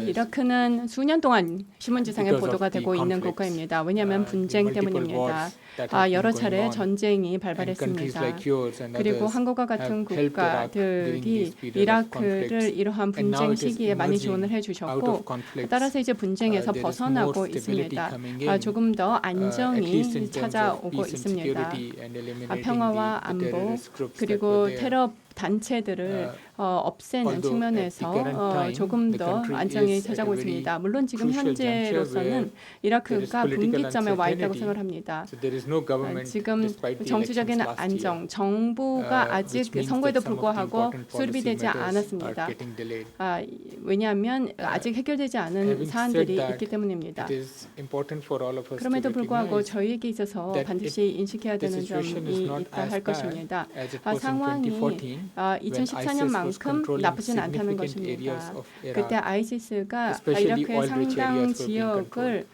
이라크는 수년 동안 신문지상에 보도가 되고 있는 국가입니다. 왜냐하면 분쟁 때문입니다. 여러 차례 전쟁이 발발했습니다. 그리고 한국과 같은 국가들이 이라크를 이러한 분쟁 시기에 많이 지원을 해주셨고 따라서 이제 분쟁에서 벗어나고 있습니다. 조금 더 안정이 찾아오고 있습니다. 평화와 안보 그리고 테러 단체들을 없애는 측면에서 조금 더 안정이 찾아오고 있습니다. 물론 지금 현재로서는 이라크가 분기점에 와 있다고 생각을 합니다. 지금 정치적인 안정, 정부가 아직 선거에도 불구하고 수립이 되지 않았습니다. 왜냐하면 아직 해결되지 않은 사안들이 있기 때문입니다. 그럼에도 불구하고 저희에게 있어서 반드시 인식해야 되는 점이 있다 할 것입니다. 상황이 2014년만큼 나쁘진 않다는 것입니다. 그때 아이시스가 이라크의 상당 지역을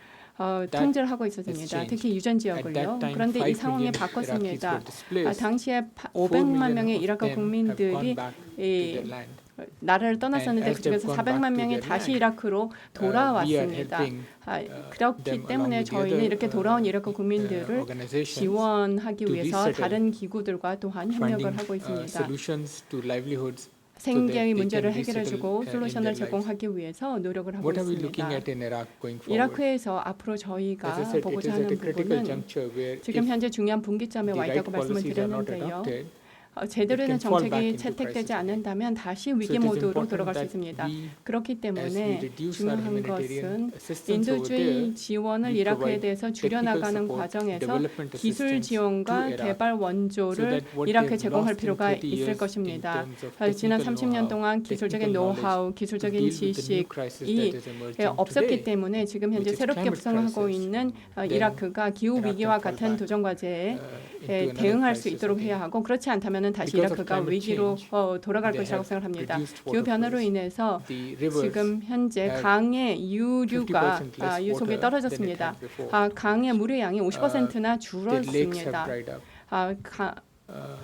통제를 하고 있었습니다. 특히 유전 지역을요. 그런데 이 상황이 바꿨습니다. 당시에 500만 명의 이라크 국민들이 나라를 떠났었는데 그중에서 400만 명이 다시 이라크로 돌아왔습니다. 그렇기 때문에 저희는 이렇게 돌아온 이라크 국민들을 지원하기 위해서 다른 기구들과 또한 협력을 하고 있습니다. 생계의 문제를 해결해주고 솔루션을 제공하기 위해서 노력을 하고 있습니다. 이라크에서 앞으로 저희가 보고자 하는 부분은 지금 현재 중요한 분기점에 와 있다고 말씀을 드렸는데요. 제대로 된 정책이 채택되지 않는다면 다시 위기 모드로 들어갈 수 있습니다. 그렇기 때문에 중요한 것은 인도주의 지원을 이라크에 대해서 줄여나가는 과정에서 기술 지원과 개발 원조를 이라크에 제공할 필요가 있을 것입니다. 지난 30년 동안 기술적인 노하우, 기술적인 지식이 없었기 때문에 지금 현재 새롭게 구성하고 있는 이라크가 기후 위기와 같은 도전 과제에 대응할 수 있도록 해야 하고 그렇지 않다면 저는 다시 because of 이라크가 climate 위기로 change, 돌아갈 they 것이라고 have 생각합니다. reduced 기후 변화로 water flows. 인해서 The rivers 지금 현재 have 강의 유류가 50% less 유속이 water 떨어졌습니다. than it had before. 강의 물의 양이 50%나 The lakes have 줄었습니다. dried up.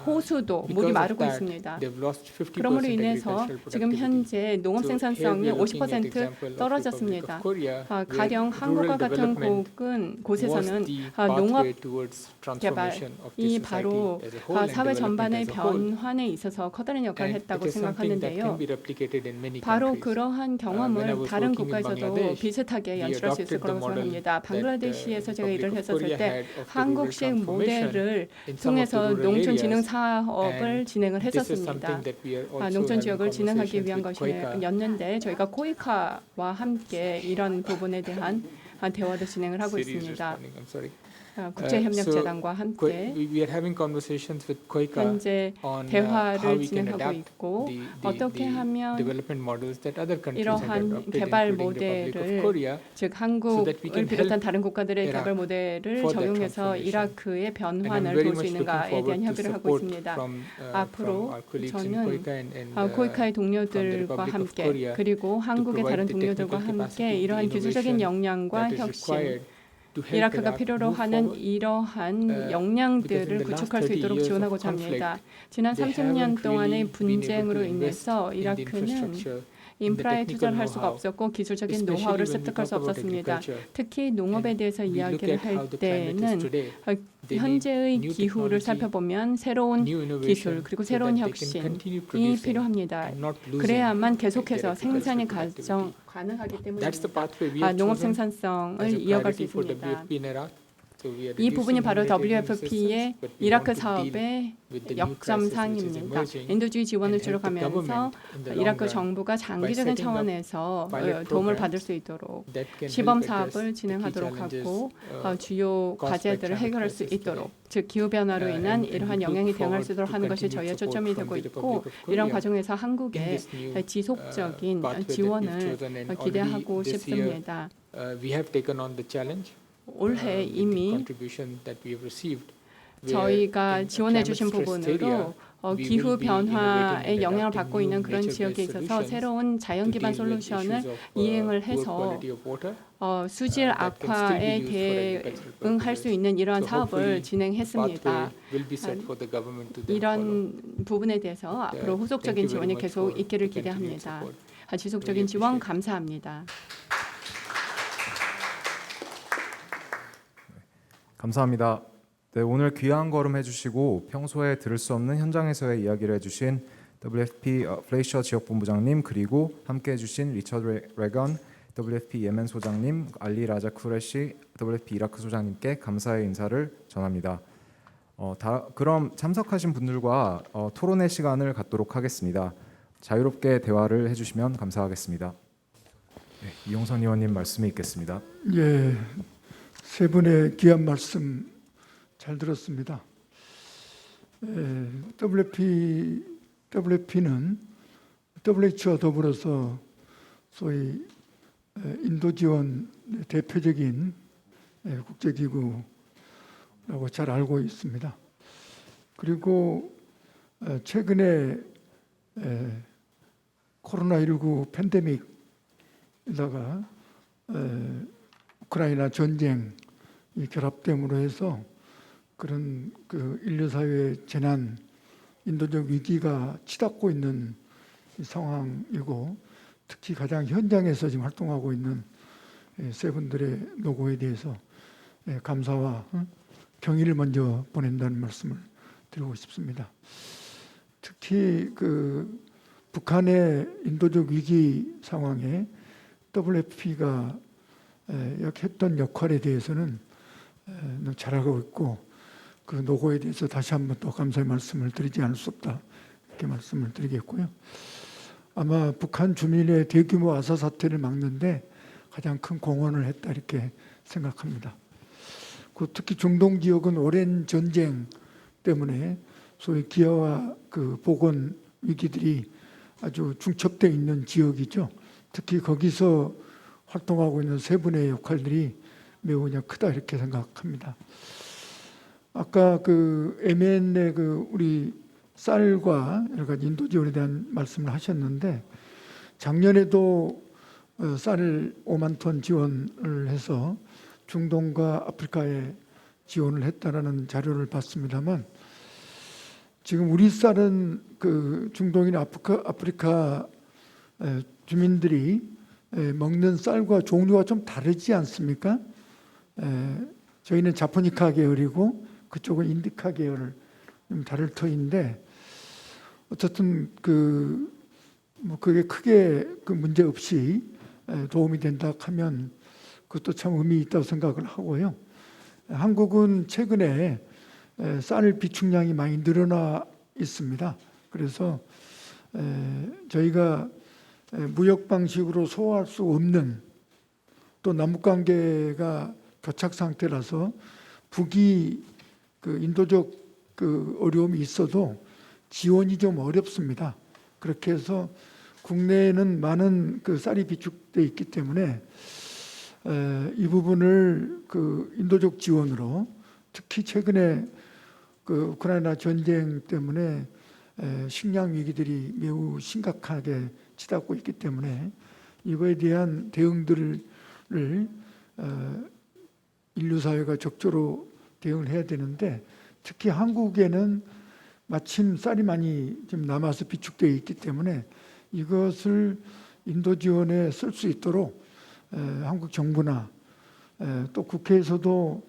호수도 Because 물이 of 마르고 that, 있습니다. they've lost 50% 그러므로 인해서 agricultural 지금 productivity. 현재 농업 So here we 생산성이 are looking at 50% example of 떨어졌습니다. Republic of Korea, where 가령 한국과 rural 같은 development 곳에서는 was the 농업 pathway towards 개발, transformation of 이 the 바로 society as a whole and 사회 development 전반의 as a whole. 변환에 있어서 커다란 역할을 And 했다고 it is something that 생각하는데요. can be replicated in many 바로 countries. 그러한 when I 경험을 was 다른 working in 국가에서도 Bangladesh, 비슷하게 we 연출할 수 있을 adopted the 거라고 model 생각합니다. that 방글라데시에서 제가 일을 Republic of 했었을 Korea 때 had of the rural 한국식 transformation 모델을 in some of the 통해서 rural 농촌 진흥 areas. 사업을 And 진행을 this is 했었습니다. something that we are also 농촌 having 지역을 진행하기 conversations 위한 with KOICA. 것이었는데 저희가 코이카와 함께 이런 부분에 대한 대화도 진행을 하고 Siri is 있습니다. responding. I'm sorry. 국제협력재단과 함께 We are having conversations with KOICA 현재 on how 대화를 we can 진행하고 adapt 있고 the 어떻게 하면 development models that other countries have 이러한 adopted, 개발 including Republic of 모델을 Korea, 즉 that we 한국을 can 비롯한 help 다른 국가들의 Iraq 개발 모델을 for that 적용해서 transformation. 이라크의 And I'm 변환을 very 도울 수 much 있는가에 looking 대한 forward to 협의를 하고 support 있습니다. from 앞으로 our colleagues in 저는 KOICA and 코이카의 from the 동료들과 Republic of 함께 Korea 그리고 한국의 provide 다른 the 동료들과 technical 함께 capacity, 이러한 the 기술적인 innovation 역량과 that is 혁신, required to help 이라크가 Iraq 필요로 move 하는 forward. 이러한 because in 역량들을 the last 구축할 수 30 있도록 years of 지원하고자 conflict, 합니다. 지난 they 30년 haven't 동안의 really been able 분쟁으로 to invest 인해서 in the 이라크는 infrastructure, in the 인프라에 technical 투자를 할 수가 know-how. 없었고 기술적인 Especially 노하우를 when we 습득할 수 talk about 없었습니다. agriculture. 특히 농업에 대해서 We look 이야기를 at how 할 the climate is 때는 today. They need 현재의 new 기후를 technology, 살펴보면 새로운 new innovation, 기술 그리고 so 새로운 that they can continue 혁신이 producing 필요합니다. and not losing 그래야만 their 계속해서 생산이 agricultural productivity. 가능하기 That's 때문입니다. the pathway we have 농업 chosen 생산성을 as a 이어갈 수 priority for 있습니다. WFP in Iraq. So we are 이 부분이 reducing 바로 humanitarian WFP의 assistance, but we 이라크 want to deal 사업의 with the new crisis which is 역점상입니다. emerging 인도주의 지원을 and help the 줄여가면서 government in the long 이라크 run 정부가 장기적인 setting up 차원에서 pilot 도움을 programs 받을 수 있도록 that can 시범 help 사업을 address the key 진행하도록 challenges, 하고 주요 caused by 과제들을 climate 해결할 수 crisis 있도록 today. 즉 기후 변화로 인한 And 이러한 we 영향이 look 대응할 forward 수 있도록 to 하는 것이 continued 저희의 support 초점이 from 되고 the 있고 Republic of 이런 Korea 과정에서 in 한국의 this new 지속적인 pathway that 지원을 we've chosen. And 기대하고 already this year, 싶습니다. we have taken on the challenge 올해 with the 이미 contribution that we have received. where 저희가 in a 지원해 climate 주신 stressed area, 부분으로 we 기후 will be innovating 변화의 and 영향을 adapting 받고 new 있는 그런 지역에 nature-based 있어서 solutions 새로운 자연 to 기반 deal with 솔루션을 issues of 이행을 poor 해서 quality of water. 수질 that can still be 악화에 used for agricultural 대응할 수 purposes. 있는 이러한 So 사업을 hopefully 진행했습니다. pathway will be set for the government to then follow. 이런 부분에 대해서 앞으로 후속적인 Thank you very 지원이 much 계속 for 있기를 the continued 기대합니다. support. 지속적인 Really 지원 appreciate it. 감사합니다. 감사합니다. 네, 오늘 귀한 걸음 해주시고 평소에 들을 수 없는 현장에서의 이야기를 해주신 WFP 플레이셔 지역본부장님 그리고 함께 해주신 리처드 레건 WFP 예멘 소장님, 알리 라자 쿠레시 WFP 이라크 소장님께 감사의 인사를 전합니다. 그럼 참석하신 분들과 토론회 시간을 갖도록 하겠습니다. 자유롭게 대화를 해주시면 감사하겠습니다. 네, 이용선 의원님 말씀이 있겠습니다. 예, 세 분의 귀한 말씀 잘 들었습니다. WFP는 WHO와 더불어서 소위 인도 지원 대표적인 국제기구라고 잘 알고 있습니다. 그리고 최근에 코로나19 팬데믹에다가 우크라이나 전쟁이 결합됨으로 해서 그런 그 인류 사회의 재난, 인도적 위기가 치닫고 있는 이 상황이고 특히 가장 현장에서 지금 활동하고 있는 세 분들의 노고에 대해서 감사와 경의를 먼저 보낸다는 말씀을 드리고 싶습니다. 특히 그 북한의 인도적 위기 상황에 WFP가 했던 역할에 대해서는 너무 잘하고 있고 그 노고에 대해서 다시 한번 또 감사의 말씀을 드리지 않을 수 없다 이렇게 말씀을 드리겠고요. 아마 북한 주민의 대규모 아사 사태를 막는데 가장 큰 공헌을 했다 이렇게 생각합니다. 특히 중동 지역은 오랜 전쟁 때문에 소위 기아와 그 보건 위기들이 아주 중첩되어 있는 지역이죠. 특히 거기서 활동하고 있는 세 분의 역할들이 매우 그냥 크다 이렇게 생각합니다. 아까 그 예멘의 그 우리 쌀과 여러 가지 인도 지원에 대한 말씀을 하셨는데 작년에도 쌀을 5만 톤 지원을 해서 중동과 아프리카에 지원을 했다라는 자료를 봤습니다만 지금 우리 쌀은 그 중동이나 아프리카 주민들이 먹는 쌀과 종류가 좀 다르지 않습니까? 저희는 자포니카 계열이고 그쪽은 인디카 계열 좀 다를 터인데 어쨌든 뭐 그게 크게 그 문제 없이 도움이 된다 하면 그것도 참 의미 있다고 생각을 하고요. 한국은 최근에 쌀 비축량이 많이 늘어나 있습니다. 그래서 저희가 무역 방식으로 소화할 수 없는 또 남북 관계가 교착 상태라서 북이 그 인도적 그 어려움이 있어도 지원이 좀 어렵습니다. 그렇게 해서 국내에는 많은 그 쌀이 비축돼 있기 때문에 이 부분을 그 인도적 지원으로 특히 최근에 그 우크라이나 전쟁 때문에 식량 위기들이 매우 심각하게 치닫고 있기 때문에 이거에 대한 대응들을 인류 사회가 적절로 대응을 해야 되는데 특히 한국에는 마침 쌀이 많이 좀 남아서 비축되어 있기 때문에 이것을 인도 지원에 쓸 수 있도록 한국 정부나 또 국회에서도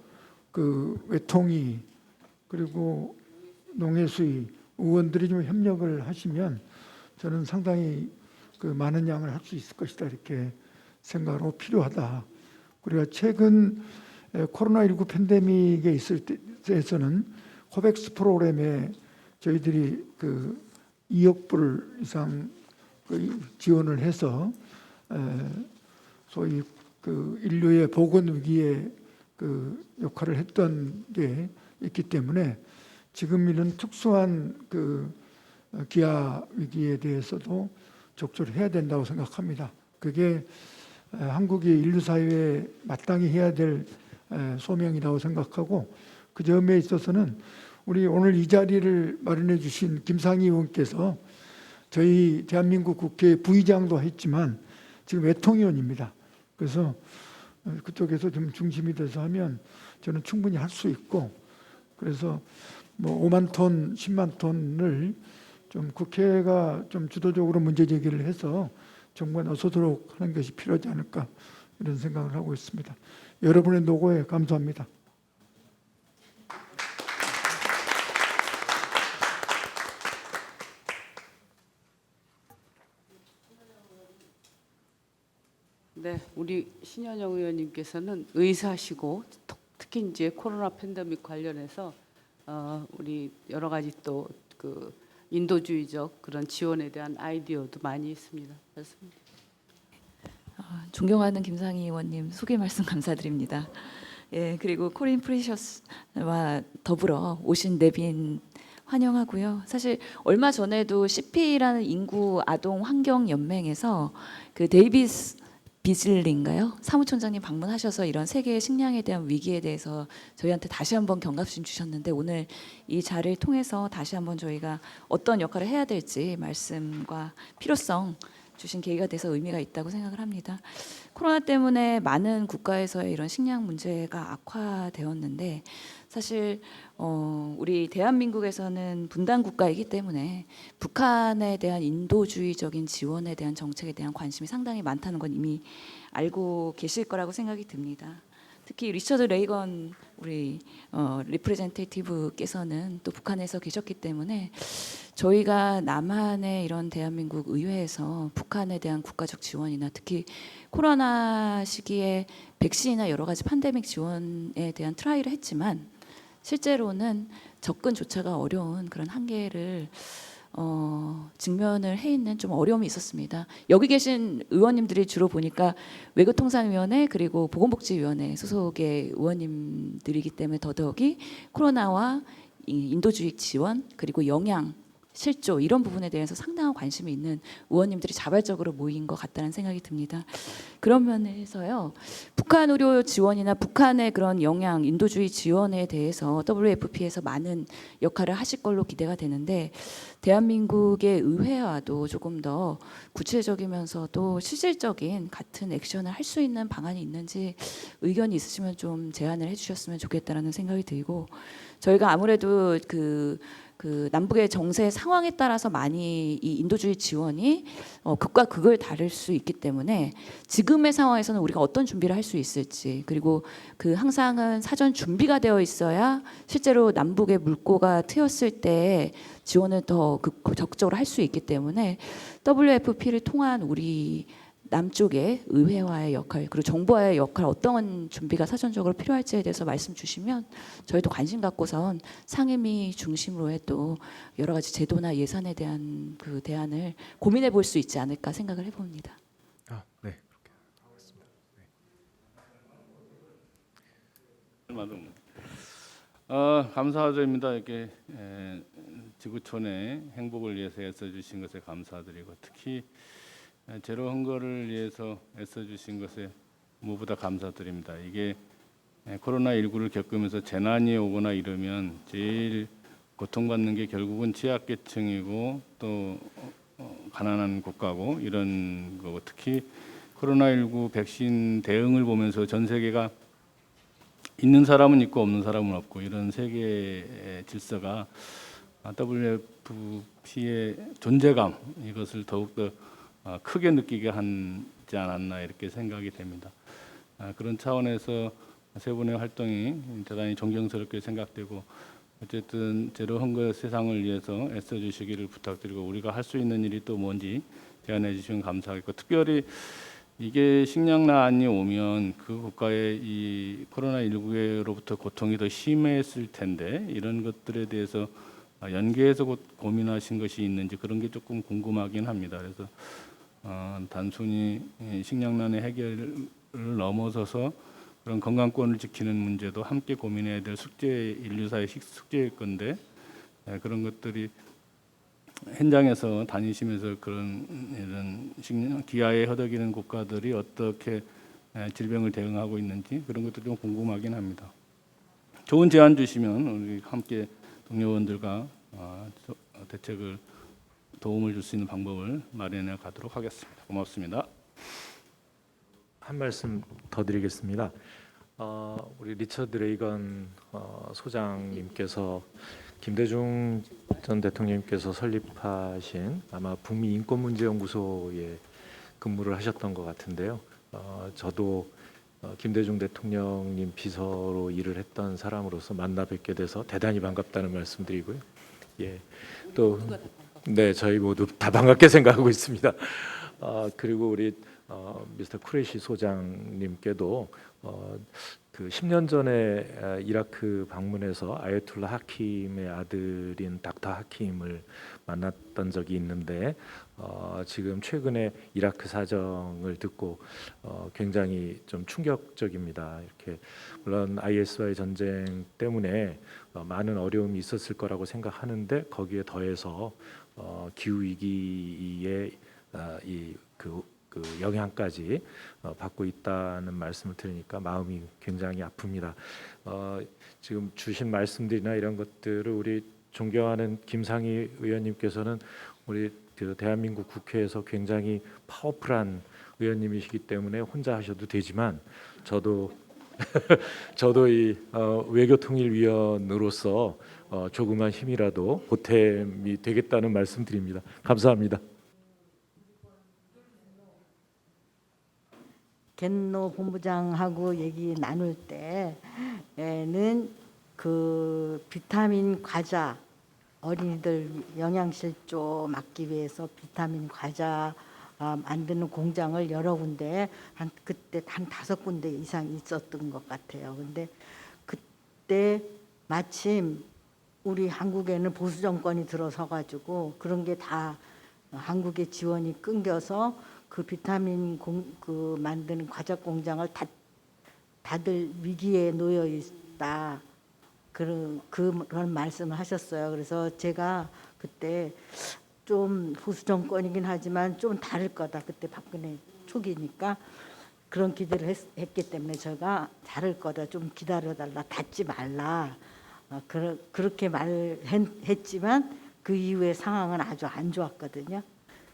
그 외통위 그리고 농해수위 의원들이 좀 협력을 하시면 저는 상당히 그 많은 양을 할 수 있을 것이다 이렇게 생각하고 필요하다. 우리가 최근 코로나19 팬데믹에 있을 때에서는 코백스 프로그램에 저희들이 그 2억 불 이상 지원을 해서 소위 그 인류의 보건 위기에 그 역할을 했던 게 있기 때문에 지금 이런 특수한 그 기아 위기에 대해서도 적절히 해야 된다고 생각합니다. 그게 한국이 인류 사회에 마땅히 해야 될 소명이라고 생각하고 그 점에 있어서는 우리 오늘 이 자리를 마련해 주신 김상희 의원께서 저희 대한민국 국회 부의장도 했지만 지금 외통위원입니다. 그래서 그쪽에서 좀 중심이 돼서 하면 저는 충분히 할 수 있고 그래서 뭐 5만 톤, 10만 톤을 좀 국회가 좀 주도적으로 문제 제기를 해서 정부가 나서도록 하는 것이 필요하지 않을까 이런 생각을 하고 있습니다. 여러분의 노고에 감사합니다. 네, 우리 신현영 의원님께서는 의사시고 특히 이제 코로나 팬데믹 관련해서 우리 여러 가지 또 그 인도주의적 그런 지원에 대한 아이디어도 많이 있습니다. 그렇습니다. 존경하는 김상희 의원님 소개 말씀 감사드립니다. 예, 그리고 코린 프리셔스와 더불어 오신 내빈 환영하고요. 사실 얼마 전에도 CP라는 인구 아동 환경 연맹에서 그 데이비스 비즐리인가요? 사무총장님 방문하셔서 이런 세계의 식량에 대한 위기에 대해서 저희한테 다시 한번 경각심 주셨는데 오늘 이 자리를 통해서 다시 한번 저희가 어떤 역할을 해야 될지 말씀과 필요성 주신 계기가 돼서 의미가 있다고 생각을 합니다. 코로나 때문에 많은 국가에서의 이런 식량 문제가 악화되었는데 사실 우리 대한민국에서는 분단 국가이기 때문에 북한에 대한 인도주의적인 지원에 대한 정책에 대한 관심이 상당히 많다는 건 이미 알고 계실 거라고 생각이 듭니다. 특히 리처드 레이건 우리 리프레젠테이티브께서는 또 북한에서 계셨기 때문에 저희가 남한의 이런 대한민국 의회에서 북한에 대한 국가적 지원이나 특히 코로나 시기에 백신이나 여러 가지 팬데믹 지원에 대한 트라이를 했지만 실제로는 접근조차가 어려운 그런 한계를 직면을 해 있는 좀 어려움이 있었습니다. 여기 계신 의원님들이 주로 보니까 외교통상위원회 그리고 보건복지위원회 소속의 의원님들이기 때문에 더더욱이 코로나와 인도주의 지원 그리고 영양 실조 이런 부분에 대해서 상당한 관심이 있는 의원님들이 자발적으로 모인 것 같다는 생각이 듭니다. 그런 면에서요, 북한 의료 지원이나 북한의 그런 영향, 인도주의 지원에 대해서 WFP에서 많은 역할을 하실 걸로 기대가 되는데, 대한민국의 의회와도 조금 더 구체적이면서도 실질적인 같은 액션을 할 수 있는 방안이 있는지 의견이 있으시면 좀 제안을 해주셨으면 좋겠다라는 생각이 들고, 저희가 아무래도 그 남북의 정세 상황에 따라서 많이 이 인도주의 지원이 극과 극을 다를 수 있기 때문에 지금의 상황에서는 우리가 어떤 준비를 할 수 있을지, 그리고 그 항상은 사전 준비가 되어 있어야 실제로 남북의 물꼬가 트였을 때 지원을 더 적극적으로 할 수 있기 때문에 WFP를 통한 우리 남쪽의 의회와의 역할, 그리고 정부와의 역할, 어떤 준비가 사전적으로 필요할지에 대해서 말씀 주시면 저희도 관심 갖고선 상임위 중심으로의 또 여러 가지 제도나 예산에 대한 그 대안을 고민해 볼 수 있지 않을까 생각을 해봅니다. 네, 그렇게 하겠습니다. 감사드립니다. 이렇게 지구촌의 행복을 위해서 애써주신 것에 감사드리고, 특히 제로 헝거를 위해서 애써주신 것에 무보다 감사드립니다. 이게 코로나19를 겪으면서 재난이 오거나 이러면 제일 고통받는 게 결국은 취약계층이고 또 가난한 국가고 이런 거고, 특히 코로나19 백신 대응을 보면서 전 세계가 있는 사람은 있고 없는 사람은 없고 이런 세계의 질서가 WFP의 존재감, 이것을 더욱더 크게 느끼게 하지 않았나 이렇게 생각이 됩니다. 그런 차원에서 세 분의 활동이 대단히 존경스럽게 생각되고, 어쨌든 제로 헝거 세상을 위해서 애써주시기를 부탁드리고, 우리가 할 수 있는 일이 또 뭔지 제안해 주시면 감사하겠고, 특별히 이게 식량난이 오면 그 국가의 이 코로나19로부터 고통이 더 심했을 텐데, 이런 것들에 대해서 연계해서 고민하신 것이 있는지 그런 게 조금 궁금하긴 합니다. 그래서 단순히 식량난의 해결을 넘어서서 그런 건강권을 지키는 문제도 함께 고민해야 될 인류사의 숙제일 건데, 그런 것들이 현장에서 다니시면서 이런 기아에 허덕이는 국가들이 어떻게 질병을 대응하고 있는지 그런 것도 좀 궁금하긴 합니다. 좋은 제안 주시면 우리 함께 동료원들과 대책을 도움을 줄 수 있는 방법을 마련해 가도록 하겠습니다. 고맙습니다. 한 말씀 더 드리겠습니다. 우리 리처드 레이건 소장님께서 김대중 전 대통령님께서 설립하신 아마 북미 인권문제연구소에 근무를 하셨던 것 같은데요. 저도 김대중 대통령님 비서로 일을 했던 사람으로서 만나 뵙게 돼서 대단히 반갑다는 말씀드리고요. 예, 또 네, 저희 모두 다 반갑게 생각하고 있습니다. 그리고 우리 미스터 쿠레시 소장님께도 그 10년 전에 이라크 방문해서 아예툴라 하킴의 아들인 닥터 하킴을 만났던 적이 있는데, 지금 최근에 이라크 사정을 듣고 굉장히 좀 충격적입니다. 이렇게 물론 IS와의 전쟁 때문에 많은 어려움이 있었을 거라고 생각하는데, 거기에 더해서 기후 위기의 그 영향까지 받고 있다는 말씀을 들으니까 마음이 굉장히 아픕니다. 지금 주신 말씀들이나 이런 것들을 우리 존경하는 김상희 의원님께서는 우리 그 대한민국 국회에서 굉장히 파워풀한 의원님이시기 때문에 혼자 하셔도 되지만, 저도 이 외교통일위원으로서 조그만 힘이라도 보탬이 되겠다는 말씀드립니다. 감사합니다. 겐노 본부장하고 얘기 나눌 때는 그 비타민 과자, 어린이들 영양실조 막기 위해서 비타민 과자 만드는 공장을 여러 군데 그때 한 5군데 이상 있었던 것 같아요. 근데 그때 마침 우리 한국에는 보수 정권이 들어서 가지고 그런 게 다 한국의 지원이 끊겨서 그 비타민 그 만드는 과자 공장을 다들 위기에 놓여 있다. 그런 말씀을 하셨어요. 그래서 제가 그때 좀 보수 정권이긴 하지만 좀 다를 거다. 그때 박근혜 초기니까 그런 기대를 했기 때문에 제가 다를 거다. 좀 기다려달라. 닫지 말라. 그렇게 말했지만 그 이후의 상황은 아주 안 좋았거든요.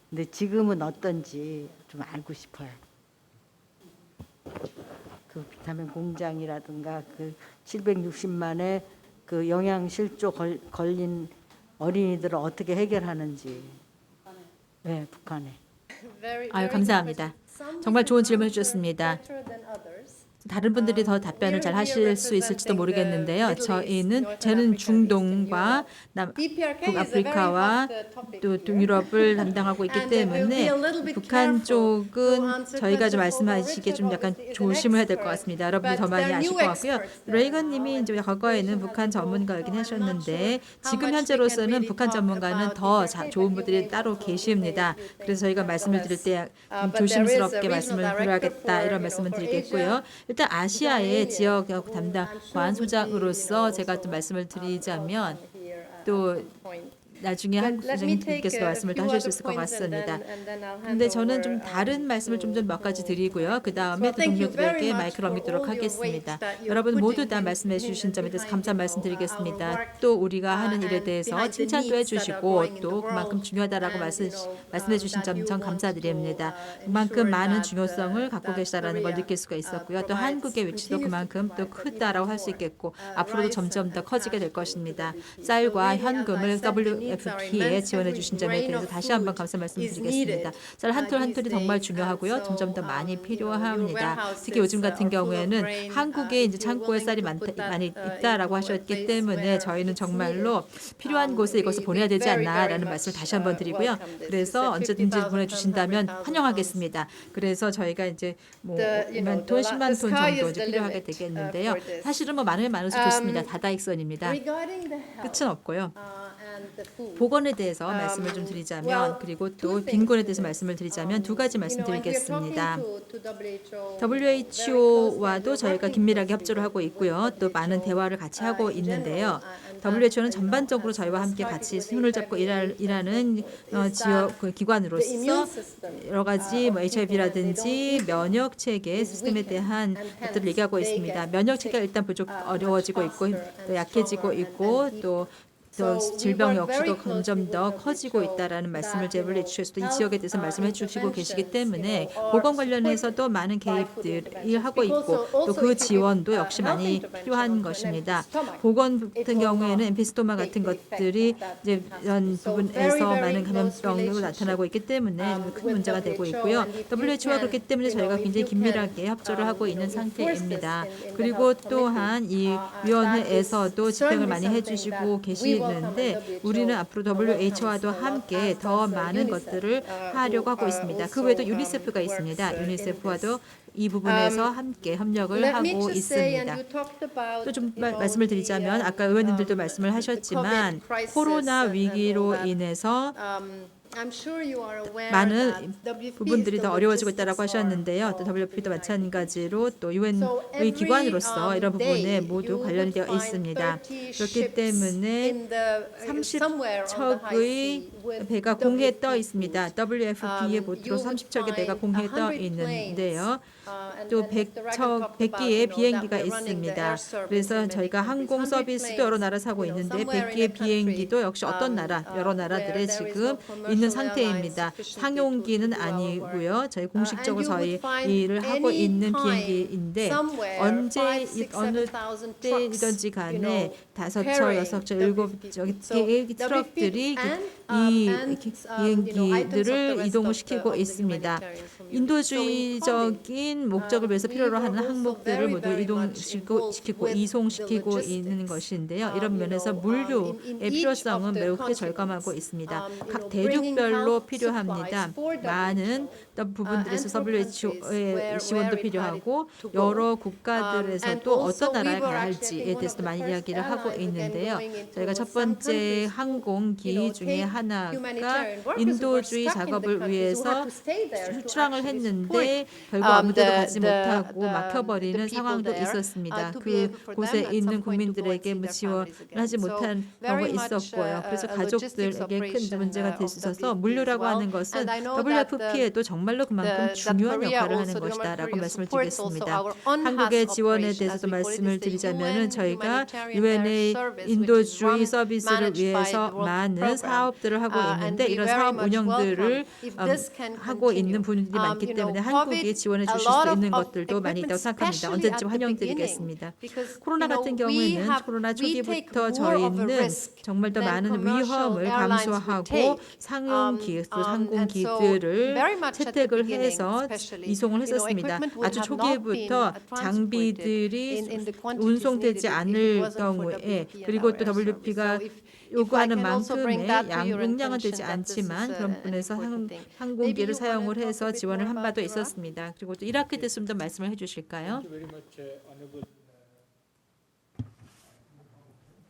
근데 지금은 어떤지 좀 알고 싶어요. 그 비타민 공장이라든가 그 760만의 그 영양실조 걸린 어린이들을 어떻게 해결하는지. 네, 북한에. 아유, 감사합니다. 정말 좋은 질문 주셨습니다. 다른 분들이 더 답변을 잘 하실 수 있을지도 모르겠는데요. 저는 중동과 북아프리카와 또 동유럽을 담당하고 있기 때문에 북한 쪽은 저희가 좀 말씀하시기에 좀 약간 조심을 해야 될 것 같습니다. 여러분들이 더 많이 아실 것 같고요. 레이건님이 이제 과거에는 북한 전문가이긴 하셨는데 지금 현재로서는 북한 전문가는 더 좋은 분들이 따로 계십니다. 그래서 저희가 말씀을 드릴 때 조심스럽게 말씀을 드려야겠다 이런 말씀을 드리겠고요. 일단 아시아의 지역 담당관 소장으로서 제가 또 말씀을 드리자면 또 나중에 한국 소장님께서도 말씀을 더 하실 수 있을 것 같습니다. 근데 저는 좀 다른 말씀을 좀 몇 가지 드리고요. 그 다음에 또 동료들에게 마이크를 넘기도록 하겠습니다. 여러분 모두 다 말씀해 주신 점에 대해서 감사 말씀드리겠습니다. 또 우리가 하는 일에 대해서 칭찬도 해주시고 또 그만큼 중요하다라고 말씀해 주신 점 전 감사드립니다. 그만큼 많은 중요성을 갖고 계시다라는 걸 느낄 수가 있었고요. 또 한국의 위치도 그만큼 또 크다라고 할 수 있겠고 앞으로도 점점 더 커지게 될 것입니다. 쌀과 현금을 WFP에 지원해 주신 점에 대해서 다시 한번 감사 말씀드리겠습니다. 쌀 한 톨 한 톨이 정말 중요하고요. 점점 더 많이 필요합니다. 특히 요즘 같은 경우에는 한국에 이제 창고에 쌀이 많이 있다라고 하셨기 때문에 저희는 정말로 필요한 곳에 이것을 보내야 되지 않나라는 말씀을 다시 한번 드리고요. 그래서 언제든지 보내주신다면 환영하겠습니다. 그래서 저희가 이제 뭐 5만 톤, 10만 톤 정도 이제 필요하게 되겠는데요. 사실은 뭐 많으면 많을수록 좋습니다. 다다익선입니다. 끝은 없고요. 보건에 대해서 말씀을 좀 드리자면 그리고 또 빈곤에 대해서 말씀을 드리자면 두 가지 말씀드리겠습니다. WHO와도 저희가 긴밀하게 협조를 하고 있고요. 또 많은 대화를 같이 하고 있는데요. WHO는 전반적으로 저희와 함께 같이 손을 잡고 일하는 지역 기관으로서 여러 가지 뭐 HIV라든지 면역 체계 시스템에 대한 것들을 얘기하고 있습니다. 면역 체계가 일단 어려워지고 있고 또 약해지고 있고 또 질병 역시도 점점 더 커지고 있다라는 말씀을 제보해 주셔서 이 지역에 대해서 말씀해 주시고 계시기 때문에 보건 관련해서도 많은 개입들이 하고 있고 또 그 지원도 역시 많이 필요한 것입니다. 보건 같은 경우에는 엠피스토마 같은 것들이 이제 이런 부분에서 많은 감염병으로 나타나고 있기 때문에 큰 문제가 되고 있고요. WHO가 그렇기 때문에 저희가 굉장히 긴밀하게 협조를 하고 있는 상태입니다. 그리고 또한 이 위원회에서도 집행을 많이 해주시고 계시는데 우리는 앞으로 WHO와도 함께 더 많은 것들을 하려고 하고 있습니다. 그 외에도 유니세프가 있습니다. 유니세프와도 이 부분에서 함께 협력을 하고 있습니다. 또 좀 말씀을 드리자면 아까 의원님들도 말씀을 하셨지만 코로나 위기로 인해서 많은 부분들이 더 어려워지고 있다고 하셨는데요. 또 WFP도 마찬가지로 또 UN의 기관으로서 이런 부분에 모두 관련되어 있습니다. 그렇기 때문에 30척의 배가 공해에 떠 있습니다. WFP의 보트로 30척의 배가 공해에 떠 있는데요. 또 100기의 비행기가 있습니다. 그래서 저희가 항공 서비스도 여러 나라 사고 있는데 100기의 비행기도 역시 어떤 나라, 여러 나라들에 지금 있는 상태입니다. 상용기는 아니고요. 저희 공식적으로 저희 일을 하고 있는 비행기인데 언제 어느 때이든지 간에 5척, 6척, 7개의 트럭들이 이 비행기들을 이동을 시키고 있습니다. 인도주의적인 목적을 위해서 필요로 하는 항목들을 모두 이동시키고 이송시키고 있는 것인데요. 이런 면에서 물류의 필요성은 매우 크게 절감하고 있습니다. 각 대륙별로 필요합니다. 많은 부분들에서 WHO의 지원도 필요하고 여러 국가들에서도 어떤 나라에 가야 할지에 대해서도 많이 이야기를 하고 있는데요. 저희가 첫 번째 항공기 중에 하나가 인도주의 작업을 위해서 출항을 했는데 결국 아무데도 가지 못하고 막혀버리는 상황도 있었습니다. 그곳에 있는 국민들에게 지원을 하지 못한 경우가 있었고요. 그래서 가족들에게 큰 문제가 될 수 있어서 물류라고 하는 것은 WFP에도 정말로 그만큼 중요한 역할을 하는 것이다라고 말씀을 드리겠습니다. 한국의 지원에 대해서도 말씀을 드리자면은 저희가 UNA 인도주의 서비스를 위해서 많은 사업들을 하고 있는데 이런 사업 운영들을 하고 있는 분들이 많기 때문에 한국이 지원해 주실 수 있는 것들도 많이 있다고 생각합니다. 언제쯤 환영드리겠습니다. 코로나 같은 경우에는 코로나 초기부터 저희는 정말 더 많은 위험을 감수하고 상용기, 항공기들을 채택을 해서 이송을 했었습니다. 아주 초기부터 장비들이 운송되지 않을 경우에 그리고 또 WP가 요구하는 만큼의 용량은 되지 않지만 그런 부분에서 항공기를 사용을 해서 지원을 한 바도 있었습니다. 그리고 또 이라크에 대해서 좀 더 말씀을 해주실까요?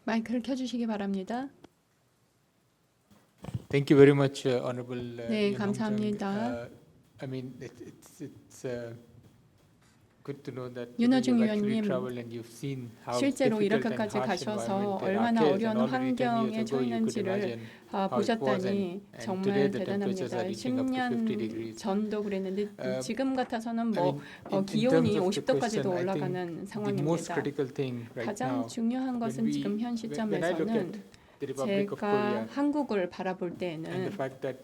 마이크를 켜주시기 바랍니다. Thank you very much, Honorable. 네, 감사합니다. I mean, it's good to know that 윤호중 you've actually 의원님, traveled and you've seen how 실제로 difficult and 이라크까지 harsh 가셔서 environment 얼마나 Iraq is, 어려운 and already 10 환경에 years ago you could 처했는지를 imagine how it was, 보셨다니 and 정말 today the temperatures are 대단합니다. reaching up to 50 degrees. 10년 전도 그랬는데 지금 같아서는 I mean, in 기온이 terms of the 50도까지도 question, I 올라가는 think the most 상황입니다. critical thing right 가장 now, 중요한 것은 when 지금 현 I look 시점에서는 at the Republic of Korea 제가 한국을 바라볼 and the 때는 fact that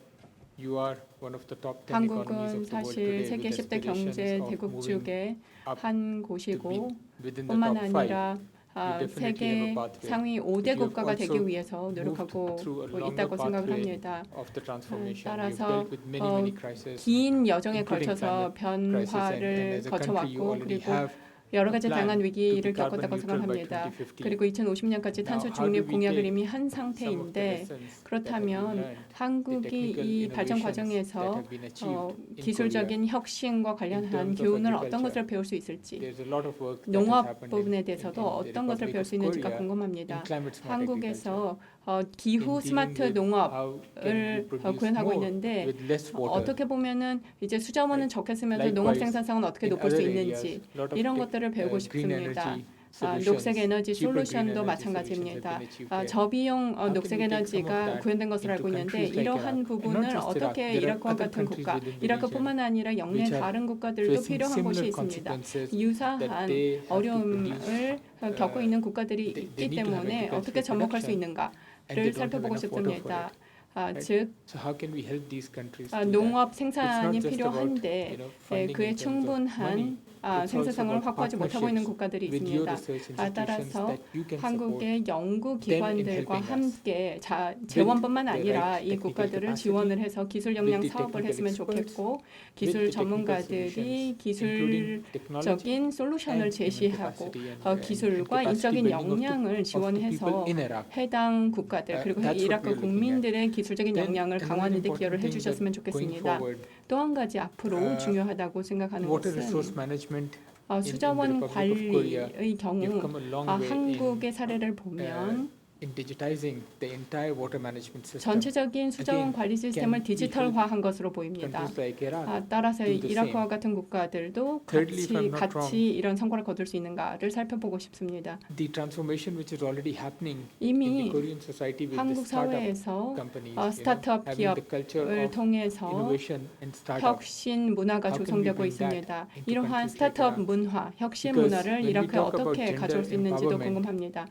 you are one of the top 10 economies 한국은 of the world 사실 today 세계 with 10대 aspirations 경제 of 대국 moving 중에 up 한 to 곳이고 be within the 뿐만 top 5. 아니라 You definitely have 세계 a pathway. 상위 But 5대 you have 국가가 되기 also 위해서 moved 노력하고 through a longer 있다고 생각을 pathway 합니다. of the transformation. You've 따라서 dealt with many, many crises, 긴 여정에 including 걸쳐서 climate crisis, and 변화를 as a country you 거쳐왔고 already 그리고 have 여러 가지 a plan 다양한 to 위기를 be carbon 겪었다고 neutral by 생각합니다. 2050. 그리고 2050년까지 탄소 Now, how 중립 do we 공약을 take 이미 한 some of the 상태인데 lessons that have been 그렇다면 learned, the 한국이 technical 이 발전 innovations that 과정에서 have been achieved in 기술적인 Korea 혁신과 in 관련한 terms of 교훈을 어떤 agriculture? 것을 배울 수 있을지 There's a lot of work that has 농업 happened 부분에 in 대해서도 the 어떤 것을 Republic 배울 of 수 있는지가 Korea in 궁금합니다. climate smart agriculture. 한국에서 In 기후 dealing 스마트 with 농업을 how can we produce 구현하고 more 있는데 with less water. 어떻게 보면은 이제 수자원은 적게 쓰면서 Likewise, 농업 생산성은 어떻게 in 높일 수 other 있는지 areas, lot of 이런 것들을 배우고 green 싶습니다. energy solutions, 녹색 에너지 cheaper green 솔루션도 energy 마찬가지입니다. solutions have been achieved there. 저비용 How 녹색 can we take some of 에너지가 that 구현된 것으로 알고 into 있는데 countries like 이러한 Iraq? And 부분을 not just Iraq, 어떻게 there are 이라크와 other 같은 countries 국가, within the 이라크뿐만 아니라 영내 which are 다른 국가들도 facing 필요한 곳이 similar 있습니다. consequences 유사한 that they have to 어려움을 겪고 있는 국가들이 they 있기 need to have 때문에 agricultural 어떻게 접목할 수 production, 있는가를 and they don't have 살펴보고 enough water for 싶습니다. it. Right? 즉 So how can we help these countries do that? 농업 It's 생산이 not just about, 필요한데 you know, funding 그에 in terms of money. 충분한 It's also 생산성을 about 확보하지 못하고 있는 partnerships 국가들이 with your 있습니다. research institutions 따라서 that you can support 한국의 연구 them in 기관들과 helping us. 함께 재원뿐만 the 아니라 right 이 technical 국가들을 capacity, 지원을 해서 기술 역량 with the 사업을 technical 했으면 experts, 좋겠고 with 기술 the technical 전문가들이 solutions, 기술적인 including technology 솔루션을 and human 제시하고 capacity and 기술과 capacity 인적인 building of the 역량을 지원해서 people in Iraq. 해당 국가들 그리고 That's what 이라크 we're looking 국민들의 기술적인 Then 역량을 another 강화하는 데 important 기여를 thing 해주셨으면 that going 좋겠습니다. forward, 또 한 가지 앞으로 중요하다고 생각하는 water resource 것은 management 수자원 in the Republic of Korea, 관리의 경우 you've come a long way 한국의 사례를 보면 in digitizing the entire water management system. 전체적인 수자원 Again, 관리 시스템을 can we 디지털화한 것으로 보입니다. countries like Iraq 따라서 do the 이라크와 same? 같은 국가들도 Thirdly, if I'm not wrong, 같이 이런 성과를 거둘 수 있는가를 살펴보고 싶습니다. The transformation which is already happening in 이미 the Korean society with the 한국 startup 사회에서 companies, 스타트업 having the culture 기업을 of 통해서 innovation and startup. 혁신 문화가 How can we 조성되고 bring that 있습니다. into 이러한 countries like 스타트업 Iraq? 문화, 혁신 Because 문화를 when we 이라크에 talk about 어떻게 gender 가져올 수 있는지도 empowerment, 궁금합니다.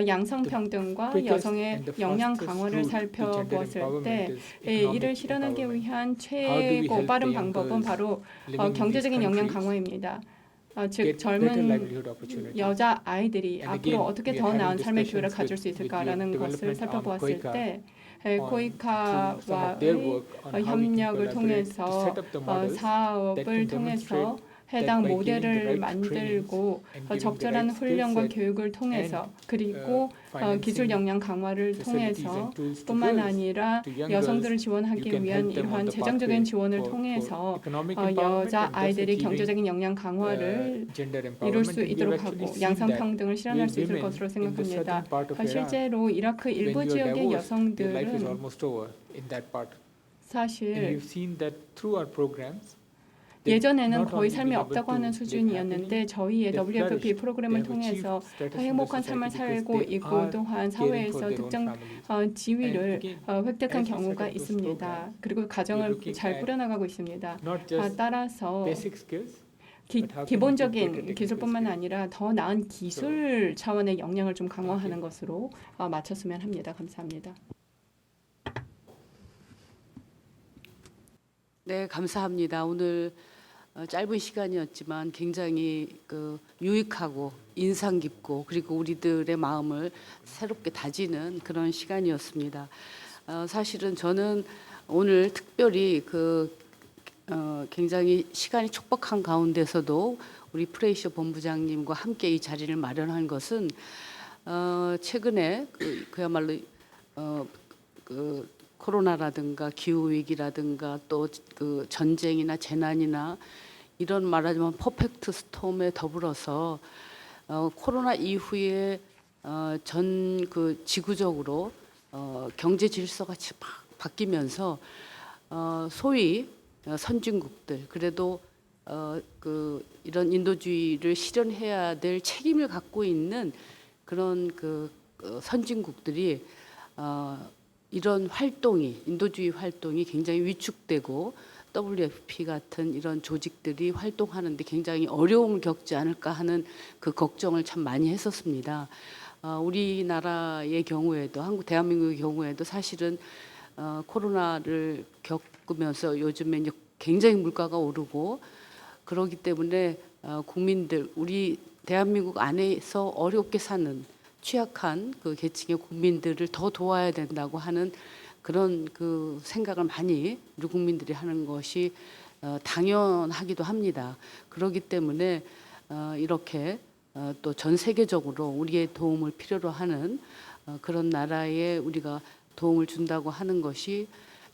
양성평등과 quickest 여성의 and the 역량 fastest 강화를 route to gender 살펴보았을 때 empowerment is economic 이를 실현하기 empowerment. 위한 How do we 최고 help 빠른 the young 방법은 girls 바로 living in these 경제적인 역량 countries 강화입니다. 즉 get better 젊은 livelihood opportunities? 여자 아이들이 And 앞으로 again, 어떻게 we 더 are 나은 having 삶의 기회를 discussions 가질 수 with your 있을까라는 것을 development arm, 살펴보았을 KOICA, 때 through some of their 코이카와의 work on how we can 협력을 collaborate to 통해서 set up the models that 사업을 can 통해서 demonstrate 해당 모델을 만들고 적절한 훈련과 교육을 통해서 그리고 기술 역량 강화를 통해서 뿐만 아니라 여성들을 지원하기 위한 이러한 재정적인 지원을 통해서 여자 아이들이 경제적인 역량 강화를 이룰 수 있도록 하고 양성평등을 실현할 수 있을 것으로 생각합니다. 실제로 이라크 일부 지역의 여성들은 사실 예전에는 거의 삶이 없다고 하는 수준이었는데 저희의 WFP 프로그램을 통해서 더 행복한 삶을 살고 있고 또한 사회에서 특정 지위를 획득한 경우가 있습니다. 그리고 가정을 잘 꾸려나가고 있습니다. 따라서 기본적인 기술뿐만 아니라 더 나은 기술 차원의 역량을 좀 강화하는 것으로 맞췄으면 합니다. 감사합니다. 네, 감사합니다. 오늘 짧은 시간이었지만 굉장히 유익하고 인상 깊고 그리고 우리들의 마음을 새롭게 다지는 그런 시간이었습니다. 사실은 저는 오늘 특별히 굉장히 시간이 촉박한 가운데서도 우리 프레이셔 본부장님과 함께 이 자리를 마련한 것은 최근에 그야말로 코로나라든가 기후 위기라든가 또 전쟁이나 재난이나 이런 말하자면 퍼펙트 스톰에 더불어서 코로나 이후에 전 지구적으로 경제 질서가 바뀌면서 소위 선진국들 그래도 이런 인도주의를 실현해야 될 책임을 갖고 있는 그런 선진국들이 이런 활동이 인도주의 활동이 굉장히 위축되고 WFP 같은 이런 조직들이 활동하는데 굉장히 어려움을 겪지 않을까 하는 그 걱정을 참 많이 했었습니다. 우리나라의 경우에도 대한민국의 경우에도 사실은 코로나를 겪으면서 요즘에 이제 굉장히 물가가 오르고 그러기 때문에 국민들 우리 대한민국 안에서 어렵게 사는 취약한 계층의 국민들을 더 도와야 된다고 하는 그런 생각을 많이 우리 국민들이 하는 것이 당연하기도 합니다. 그렇기 때문에 이렇게 또 전 세계적으로 우리의 도움을 필요로 하는 그런 나라에 우리가 도움을 준다고 하는 것이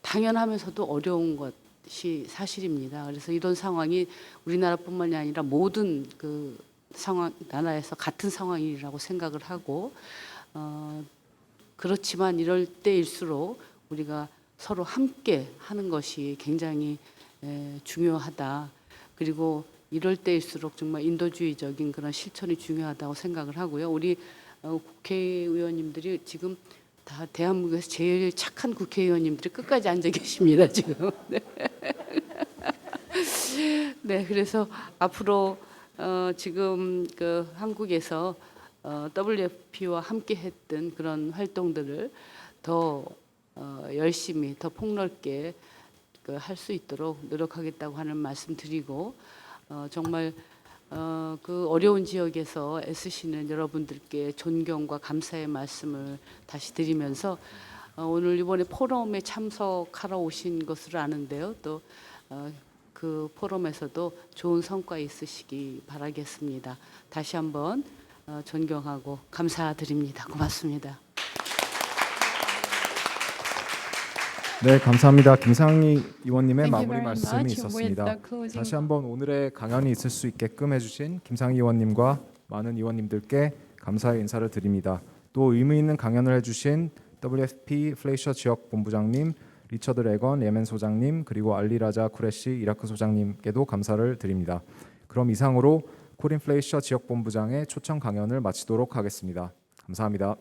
당연하면서도 어려운 것이 사실입니다. 그래서 이런 상황이 우리나라뿐만이 아니라 모든 나라에서 같은 상황이라고 생각을 하고 그렇지만 이럴 때일수록 우리가 서로 함께 하는 것이 굉장히 중요하다. 그리고 이럴 때일수록 정말 인도주의적인 그런 실천이 중요하다고 생각을 하고요. 우리 국회의원님들이 지금 다 대한민국에서 제일 착한 국회의원님들이 끝까지 앉아 계십니다. 지금. 네, 그래서 앞으로 지금 한국에서 WFP와 함께 했던 그런 활동들을 더 열심히 더 폭넓게 할 수 있도록 노력하겠다고 하는 말씀 드리고 정말 어려운 지역에서 애쓰시는 여러분들께 존경과 감사의 말씀을 다시 드리면서 오늘 이번에 포럼에 참석하러 오신 것으로 아는데요. 또 그 포럼에서도 좋은 성과 있으시기 바라겠습니다. 다시 한번 존경하고 감사드립니다. 고맙습니다. 네, 감사합니다. 김상희 의원님의 마무리 말씀이 있었습니다. 다시 한번 오늘의 강연이 있을 수 있게끔 해주신 김상희 의원님과 많은 의원님들께 감사의 인사를 드립니다. 또 의미 있는 강연을 해주신 WFP 플레이셔 지역 본부장님, 리처드 레건 예멘 소장님, 그리고 알리라자 쿠레시 이라크 소장님께도 감사를 드립니다. 그럼 이상으로 코린 플레이셔 지역 본부장의 초청 강연을 마치도록 하겠습니다. 감사합니다.